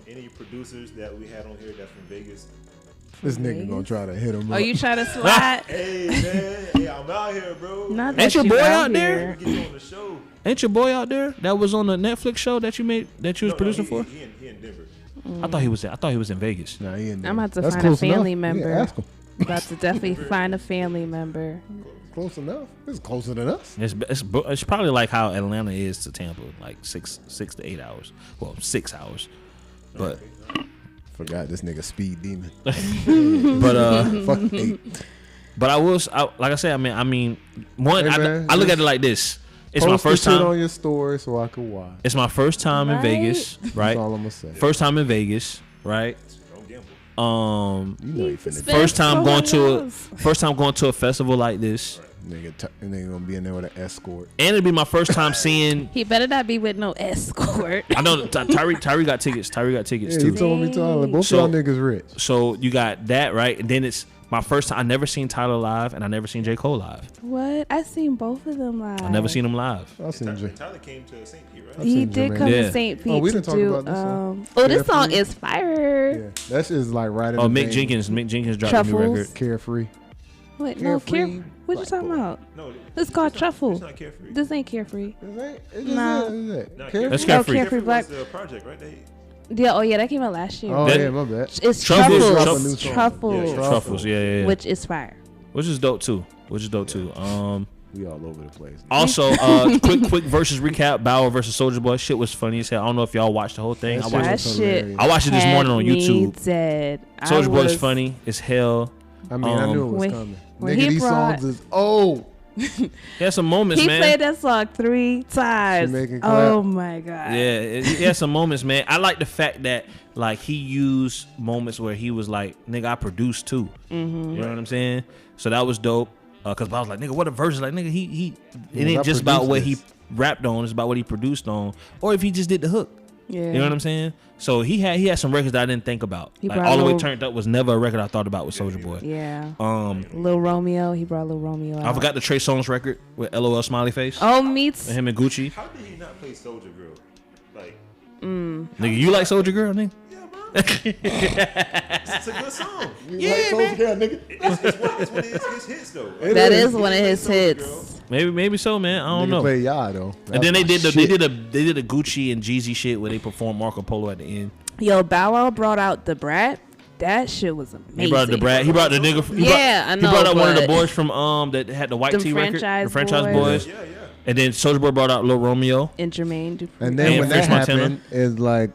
any producers that we had on here that's from Vegas? this nigga gonna try to hit him Oh, up. you trying to slide? Hey man, hey, I'm out here, bro. Not Ain't that your you boy out out there? here. Get you on the show. Ain't your boy out there that was on the Netflix show that you made that you was producing for? He in Denver. I thought he was in Vegas. Nah, he in there. I'm about to That's find a close family enough. member. Yeah, ask him. About to definitely find a family member. Close enough. It's closer than us. It's probably like how Atlanta is to Tampa, like 6 to 8 hours. Well, 6 hours. But Forgot this nigga speed demon. but Fuck 8. like I said, I mean, one, Hey, man, I look at it like this: It's my first Post the shit time on your story so I can watch. It's my first time in Right? Vegas, right? That's all I'm gonna say. First time in Vegas, right? Don't gamble. You know you finna Spend First time going $400. first time going to a festival like this, nigga gonna be in there with an escort. and it'd be my first time seeing. He better not be with no escort. I know Tyree got tickets. Tyree got tickets Yeah, too. he told me Tyler. Both So- y'all niggas rich. So you got that right, and then it's my first time. I never seen Tyler live, and I never seen J. Cole live. What? I seen both of them live. I never seen him live. I seen Jay. Tyler came to St. Pete, right? I've He seen did Jermaine. come Yeah. to St. Pete Oh, we to didn't talk do. about this song. Oh, this song Carefree. is fire. Yeah, that shit is like right in Oh, the Mick vein. Jenkins dropped a new Truffles. record. Carefree. Wait, no, Carefree. what you talking about? No, It's called Truffle. It's not Carefree. This ain't Carefree. It just No. is it? No, Carefree? That's Oh, Carefree. Carefree Black. was the project, right? Yeah, oh yeah, that came out last year. Oh That- yeah, my bad. It's Truffles. Truffles. Drop a new song. Truffles. Yeah, Truffles, yeah. Which is fire. Which is dope too. We all over the place. Also, quick versus recap: Bowwow Vz Soulja Boy. Shit was funny as hell. I don't know if y'all watched the whole thing. That I shit watched. That was shit. hilarious. I watched it this morning on had me YouTube. Dead. Soulja Boy's funny as hell. I mean, I knew it was when- coming. when Nigga, he these brought- songs is old. He had some moments, He man. played that song 3 times. She making clap. Oh my god. Yeah, he had some moments, man. I like the fact that like he used moments where he was like, "Nigga, I produced too." Mm-hmm. You know what I'm saying? So that was dope. Cause I was like, "Nigga, what a verse!" Like, nigga, he it I ain't just about produced what this. he rapped on; it's about what he produced on, or if he just did the hook. Yeah. You know what I'm saying? So he had some records that I didn't think about. He Like brought All the Way Lil- Turned Up was never a record I thought about with Soulja Boy. Yeah. Um, Lil Romeo. He brought Lil Romeo out. I forgot the Trey Songz record with LOL Smiley Face. Oh, meets. With him and Gucci. How did he not play Soldier Girl? Like, Nigga, you like Soulja Girl, nigga? yeah, bro. It's a good song. Yeah, man. Nigga. It's one of his hits, though. That is one of his Soulja hits. Girl. Maybe so, man. I don't Nigga know. play Yah though. And then they That's did my shit. they did a Gucci and Jeezy shit where they performed Marco Polo at the end. Yo, Bow Wow brought out the Brat. That shit was amazing. He brought the Brad. He brought the nigga. Yeah, I know, He brought out one of the but- boys from that had the White Them Tee record, the Franchise Franchise Boys. Boys. Yeah, yeah. And then Soulja Boy brought out Lil Romeo. And Jermaine Dupri. And then And when French that Montana. happened, it's like,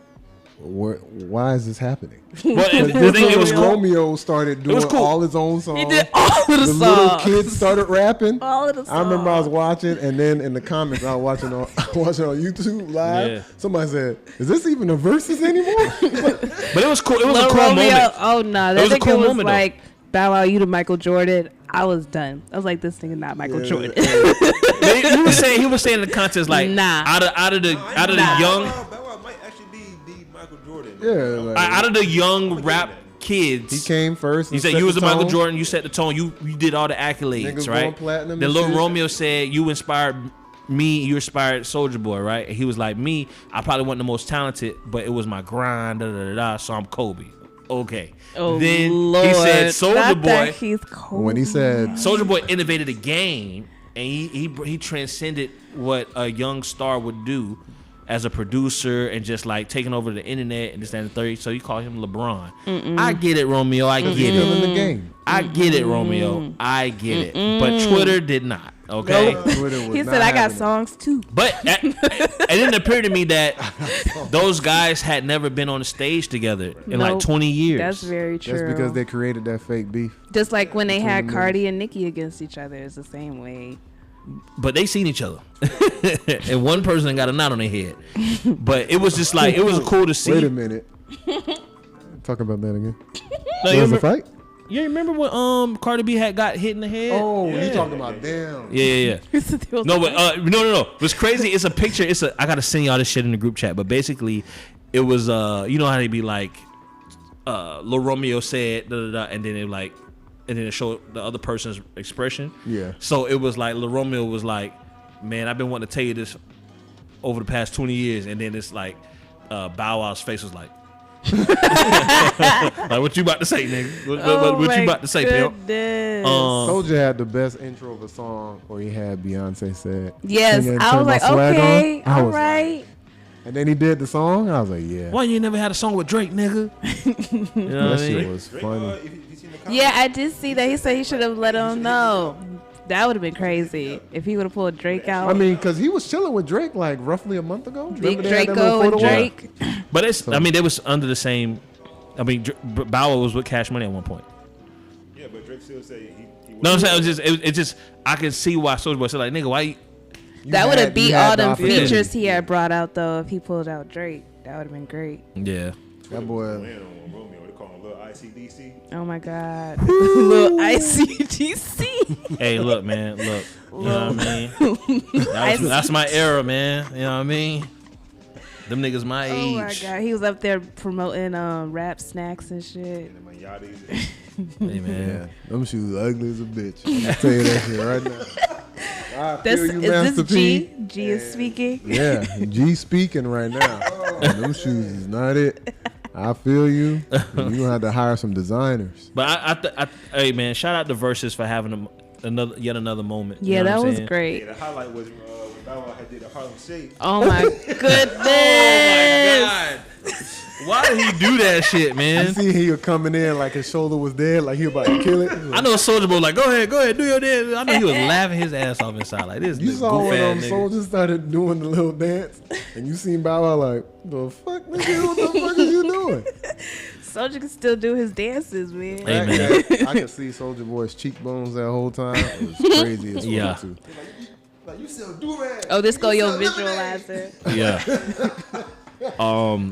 why is this happening? Well, and the This thing, it was nigga cool. Romeo started doing was cool. all his own songs. He did all of the the songs. little kids started rapping. All of the songs. I remember I was watching, and then in the comments, I was watching on YouTube live. Yeah. Somebody said, "Is this even a versus anymore?" But it was cool. It was Lil a cool Romeo. moment. Oh no, It that was a nigga cool was moment, though. like, Bow Wow, you the Michael Jordan. I was done. I was like, this nigga not Michael Jordan. He was saying in the contest like Nah. out of the young Bow Wow might actually be the Michael Jordan. Yeah, like, out of the young rap kids. he came first. He said set you was the the Michael tone. Jordan. You set the tone. You did all the accolades, Niggas right? going platinum Then and Lil shit. Romeo said you inspired me. You inspired Soulja Boy, right? And he was like me. I probably wasn't the most talented, but it was my grind. Da, da, da, da, so I'm Kobe. Okay. Oh, then Lord. he said Soulja Not that Boy. he's cold. When he said, Soulja Boy innovated the game, and he transcended what a young star would do as a producer and just like taking over the internet and this that, and the third. So you call him LeBron. I get it, Romeo. I get "Still it. in the game." I get it, Romeo. I get it. But Twitter did not. Okay. Twitter was He not said, I got having it. songs too. But it didn't appear to me that those guys had never been on the stage together in like Nope. 20 years. That's very true. That's because they created that fake beef. Just like when they had them Cardi and Nicki against each other, it's the same way. But they seen each other, and one person got a knot on their head. But it was just like it was cool to see. Wait a minute. Talk about that again. No, There was a remember, fight? you remember when Cardi B had got hit in the head? Oh, you talking about damn. Yeah. No, but no. What's crazy? It's a picture. I gotta send y'all this shit in the group chat. But basically, it was you know how they be like, Lil Romeo said da da da, and then it showed the other person's expression. Yeah. So it was like Lil Romeo was like, man, I've been wanting to tell you this over the past 20 years, and then it's like Bow Wow's face was like. Like, what you about to say, nigga? What you about to say, pimp? Soulja had the best intro of a song where he had Beyonce said. Yes, "Sing it, I turn was my like, swag okay, on." I all was like- right. And then he did the song. I was like, yeah. Why you never had a song with Drake, nigga? You know what That I shit mean? was Drake, funny. if you seen the comments, Yeah, I did see that. He said he should have let him know. That would have been crazy if he would have pulled Drake out. I mean, because he was chilling with Drake like roughly a month ago. Big Remember they had that little Draco and photo op? Drake. But it's, I mean, they was under the same. I mean, Bow Wow was with Cash Money at one point. yeah, but Drake still say he No, I'm saying it just I can see why Soulja Boy said like, nigga, why? You, That would have beat all them opportunity. features he had brought out though. If he pulled out Drake, that would have been great. Yeah. That boy. Romeo, they call him Lil ICDC. Oh my God, little ICGC. Hey, look, man. Look. You know what I mean? That's my era, man. You know what I mean? Them niggas my age. Oh my God, he was up there promoting rap snacks and shit. And my yachties. Hey, man. Yeah, them shoes ugly as a bitch. I'm gonna tell you that shit right now. I feel you, Is Master this P. G? G is speaking. Yeah, G speaking right now. Them shoes is not it. I feel you. You gonna have to hire some designers. But hey, man, shout out to Versus for having yet another moment. Yeah, you know that what I'm was saying? great. Yeah, the highlight was when Bowwow had did a Harlem Shake. Oh my goodness. Oh my God. Why did he do that shit, You man? see, he was coming in like his shoulder was dead, like he was about to kill it. I know Soulja Boy like, go ahead, do your dance. I know he was laughing his ass off inside like this. You nigga saw goof when ass nigga. Soulja started doing the little dance, and you seen Bow Wow like, the fuck, nigga, what the fuck are you doing? Soulja can still do his dances, man. Hey, man. I could see Soulja Boy's cheekbones that whole time. It was crazy as fuck Yeah. too. Like, you still do that. Oh, this go your visualizer. Yeah. These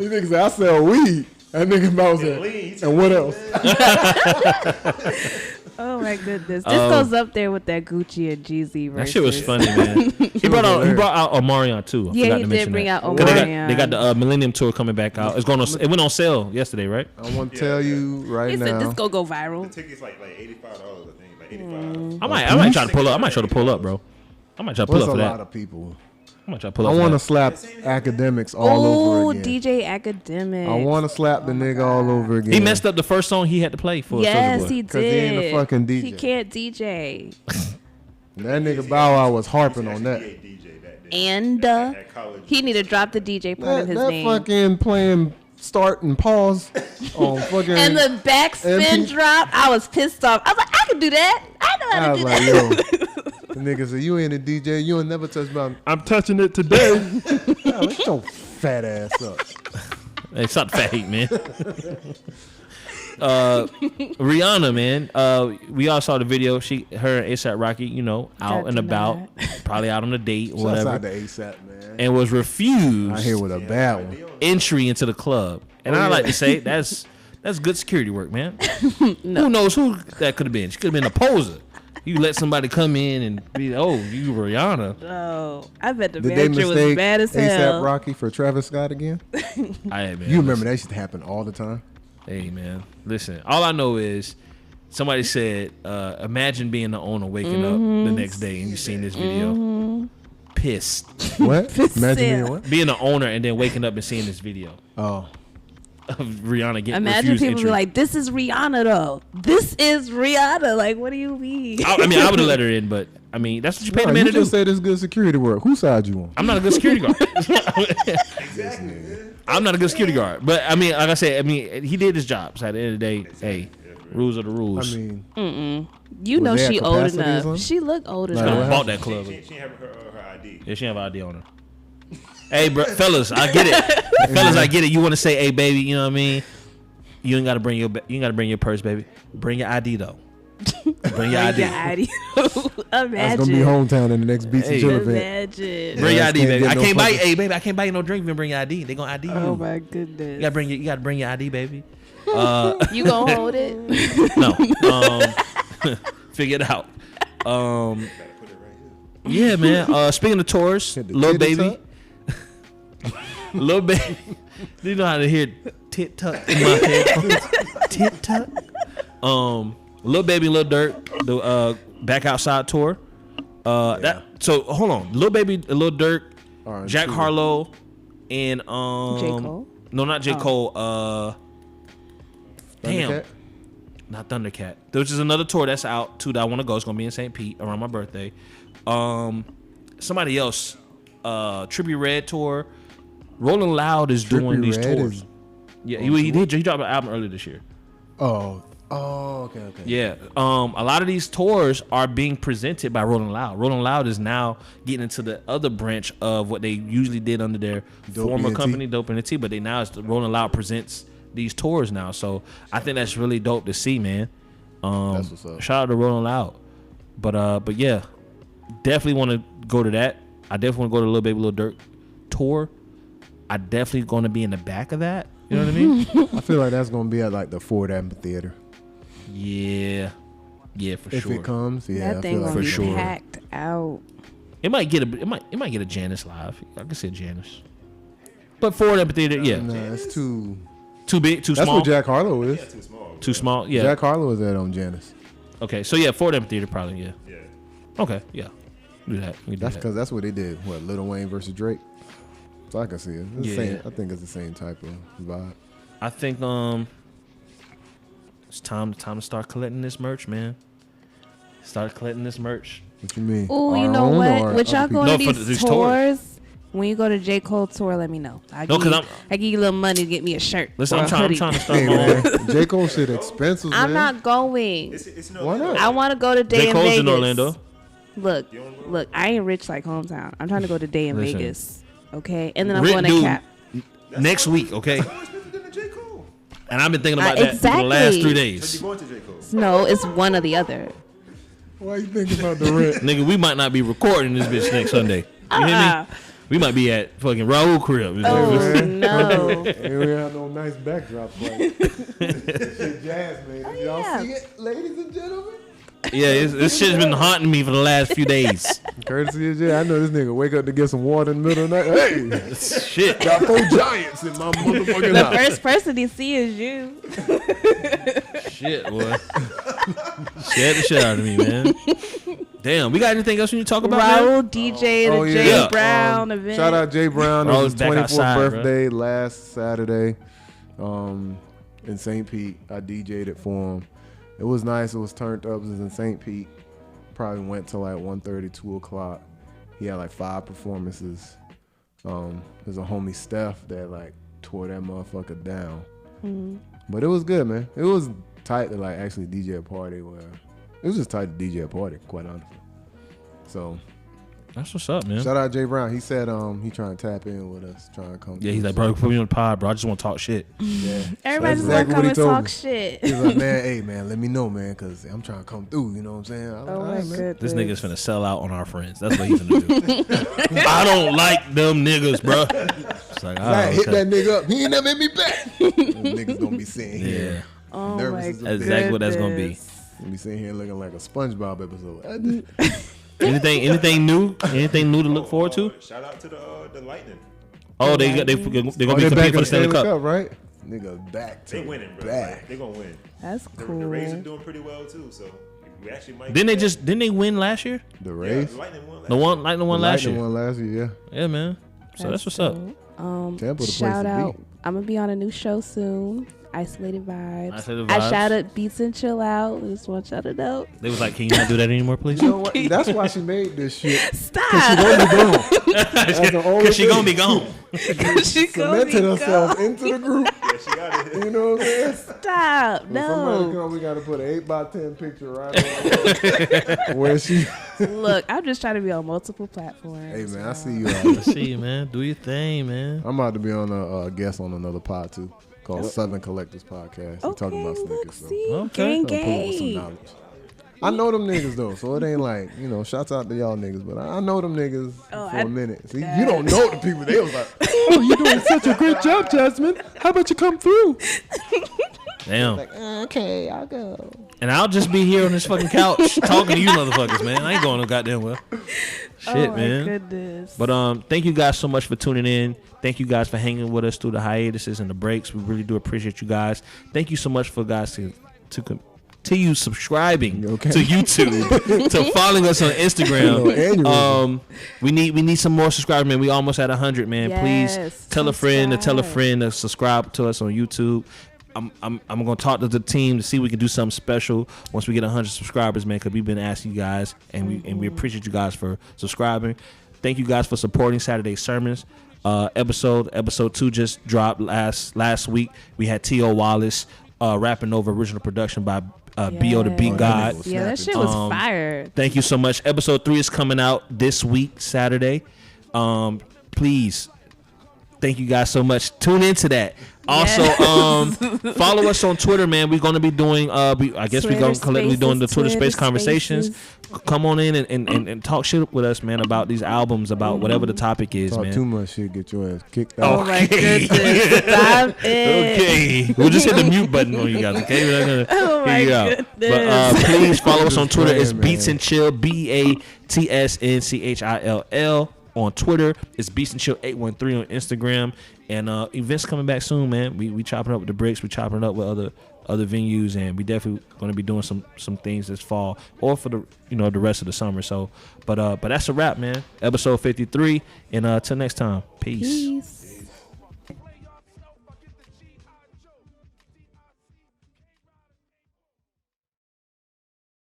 niggas said, I sell weed. That nigga Bow said, and what else? Oh my goodness, this goes up there with that Gucci and Jeezy versus. That shit was funny, man. He brought out Omarion too. I Yeah, forgot he to did mention bring that. out 'Cause Omarion. They got the Millennium Tour coming back out. It went on sale yesterday, right? I want to tell you right He now. said this go viral. The ticket's like $85, I think. Like $85. I might try to pull up. I might try to pull up, bro. I might try to pull What's up a for lot that. of people? I might try to pull I up. want to for slap academics all Oh, over again. DJ Academic. I want to slap the nigga all over again. that. He messed up the first song he had to play for. Yes, Soulja Boy. he 'Cause he ain't a did. fucking DJ. He can't DJ. That nigga Bow Wow was harping on that. DJ back then. And At college. he need to drop the DJ part of his That name. fucking playing start and pause on fucking. And the backspin MP. drop, I was pissed off. I was like, I can do that. I know how I to was do like, that. yo. The nigga said, you ain't a DJ. You ain't never touched my. I'm touching it today. Oh, get your fat ass up. Hey, stop the fat hate, man. Rihanna, man. We all saw the video. Her and A$AP Rocky, out Got and about, probably out on a date or Shouts whatever, out to A$AP, man. and was refused I hear with a bad one. entry into the club. And I like to say that's good security work, man. Who knows who that could have been? She could have been a poser. You let somebody come in and be, oh, you Rihanna. Oh, I bet the Did they manager was mistake bad as A$AP hell. Rocky for Travis Scott again? Man, You remember that shit happen all the time? Hey, man, listen. All I know is somebody said, imagine being the owner waking up the next day and you seen this video. Pissed. What? Imagine being what? Being the owner and then waking up and seeing this video Oh. of Rihanna getting Imagine refused people entry. be like, this is Rihanna though. This is Rihanna. Like, what do you mean? I would have let her in, but I mean, that's what you paid No, the man you to do. just said it's good security work. Whose side you on? I'm not a good security guard. Exactly, man. I'm not a good security guard. But I mean, like I said, he did his job. So at the end of the day, hey, rules are the I rules. mean, You know Was there she a old capacity or enough. something? She look old Like, Coulda enough. what bought that club. She didn't have her ID. Yeah, she have an ID on her. Hey, bro, fellas, I get it. Fellas, I get it. You want to say, hey, baby, you know what I mean? You ain't gotta bring your purse, baby. Bring your ID though. Bring your ID. Imagine. that's gonna be hometown in the next Beats and Chill event. Imagine. Bring your Yeah, ID, can't baby. get I no can't buy you. fucking- Hey, baby, I can't buy you no drink if you bring your ID. They gonna ID you. Oh my goodness. You gotta bring your ID, baby. You gonna hold it? No. Figure it out. Gotta put it right here. Yeah, man. Speaking of tours, Hit the Lil'Baby. titty Lil'Baby. Do you know how to hear tit tuck in my head? Tit tuck. Lil'Baby and Lil'Durk, the back outside tour. So hold on. Lil'Baby and Lil'Durk, Alright, Jack cool. Harlow, and J. Cole? No, not J. Cole. Damn. Thundercat? Not Thundercat. There's just another tour that's out too that I want to go. It's gonna be in St. Pete around my birthday. Somebody else, Trippie Redd tour. Rolling Loud is doing these Red tours. is- Yeah, he dropped an album earlier this year. Oh, okay. Yeah, a lot of these tours are being presented by Rolling Loud. Rolling Loud is now getting into the other branch of what they usually did under their Dope former ENT. company, Dope ENT, but they now Rolling Loud presents these tours now. So I think that's really dope to see, man. That's what's up. Shout out to Rolling Loud, but yeah, definitely want to go to that. I definitely want to go to Lil'Baby, Lil'Durk tour. I definitely going to be in the back of that. You know what I mean? I feel like that's gonna be at like the Ford Amphitheater. Yeah, for if sure. If it comes, yeah, that thing I feel gonna like be packed out. It might get a Janice live. I can see Janice, but Ford Amphitheater, yeah. Nah, it's too big, too that's small. That's what Jack Harlow is. Yeah, too small. Too small. Yeah. Jack Harlow is at on Janice. Okay, so yeah, Ford Amphitheater probably. Yeah. Yeah. Okay, yeah. Do that. That's because that's what they did. What, Lil Wayne versus Drake? So I can see it. It's the same, I think it's the same type of vibe. I think it's time to start collecting this merch, man. Start collecting this merch. What you mean? Oh, you know what? Would y'all go to these tours? When you go to J. Cole tour, let me know. I give you a little money to get me a shirt. Listen, I'm trying to start man. J. Cole shit expensive, man. I'm not going. Why not? I want to go to Day J. in Cole's Vegas. in Orlando. Look, I ain't rich like hometown. I'm trying to go to Day in Vegas. Okay? And then I'm going to Cap. Next week, okay? And I've been thinking about that for the last 3 days. You going to J. Cole? No, it's one or the other. Why you thinking about the rent? Nigga, we might not be recording this bitch next Sunday. You hear me? We might be at fucking Raul crib. Oh, no. We have no nice backdrops like shit jazz, man. Did y'all see it, ladies and gentlemen? Yeah, this shit's been haunting me for the last few days. Courtesy of Jay. I know this nigga wake up to get some water in the middle of the night. Hey, shit. Got 4 giants in my motherfucking The house. first person he see is you. Shit, boy. Scared the shit out of me, man. Damn, we got anything else we need to talk about? Raul DJ, the Jay Brown event. Shout out Jay Brown. It was his 24th birthday bro. last Saturday in St. Pete. I DJ'd it for him. It was nice. It was turned up. It was in St. Pete. Probably went till like 1:30, 2 o'clock. He had like 5 performances. There's a homie Steph that like tore that motherfucker down. Mm-hmm. But it was good, man. It was tight to like actually DJ a party where it was just tight to DJ a party, quite honestly. So that's what's up, man. Shout out Jay Brown. He said he trying to tap in with us, trying to come. Yeah, he's like, bro, put me on the pod, bro. I just want to talk shit. Yeah, everybody just want to come and talk shit. He's like, man, hey, man, let me know, man, because I'm trying to come through. You know what I'm saying? Oh my goodness. This nigga's finna sell out on our friends. That's what he's finna do. I don't like them niggas, bro. It's like, hit that nigga up. He ain't never hit me back. Niggas gonna be sitting here. Yeah. Oh my goodness. That's exactly what that's gonna be. Gonna be sitting here looking like a SpongeBob episode. Anything new? Anything new to look forward to? Shout out to the Lightning. Oh, they're gonna be competing for the Stanley Cup, right? Nigga, back to they winning, bro. Back. They gonna win. That's cool. The Rays are doing pretty well too, so we actually might. Didn't they win last year? The Rays. Yeah, the Lightning won. Lightning won last year. Won last year, yeah. Yeah, man. So that's what's up. Tampa, shout out. I'm gonna be on a new show soon. Isolated Vibes. I shouted Beatsnchill out. Just want y'all to know. They was like, can you not do that anymore, please? You know what? That's why she made this shit. Stop. Because she gonna be gone. She cemented herself into the group. Yeah, she got it. You know what I'm saying? Stop. When no. somebody come, we gotta put an 8x10 picture right on where she. Look, I'm just trying to be on multiple platforms. Hey man, I see you. I see you, man. Do your thing, man. I'm about to be on a guest on another pod too, called Southern Collectors Podcast. We're talking about sneakers. So. Gang, gang. I know them niggas though, so it ain't like, shouts out to y'all niggas, but I know them niggas for a minute. See, you don't know the people. They was like, oh, you're doing such a great job, Jasmine. How about you come through? Damn. Like, okay, I'll go. And I'll just be here on this fucking couch talking to you motherfuckers, man. I ain't going no goddamn well. Shit, man. Goodness. But thank you guys so much for tuning in. Thank you guys for hanging with us through the hiatuses and the breaks. We really do appreciate you guys. Thank you so much for guys to continue subscribing to YouTube, to following us on Instagram. We need some more subscribers, man. We almost at 100, man. Yes, please tell a friend to subscribe to us on YouTube. I'm gonna talk to the team to see if we can do something special once we get 100 subscribers, man. Because we've been asking you guys, and we appreciate you guys for subscribing. Thank you guys for supporting Saturday Sermons. Episode 2 just dropped last week. We had T.O. Wallace rapping over original production by B.O. the Beat God. Yeah, that shit was fire. Thank you so much. Episode 3 is coming out this week, Saturday. Please, thank you guys so much. Tune into that. Also, follow us on Twitter, man. We're gonna be doing. I guess we're gonna collectively doing the Twitter Space Conversations. Come on in and talk shit with us, man, about these albums, about whatever the topic is, Talk man. too much shit, get your ass kicked out. Oh my goodness! Stop it. Okay, we'll just hit the mute button on you guys. Okay, we're not gonna Oh my goodness! But please follow us on Twitter. It's Man. beatsnchill, BATSNCHILL on Twitter. It's beatsnchill813 on Instagram. And events coming back soon, man. We chopping up with the Bricks. We chopping it up with other venues, and we definitely going to be doing some things this fall or for the the rest of the summer. So, but that's a wrap, man. Episode 53, and till next time, peace.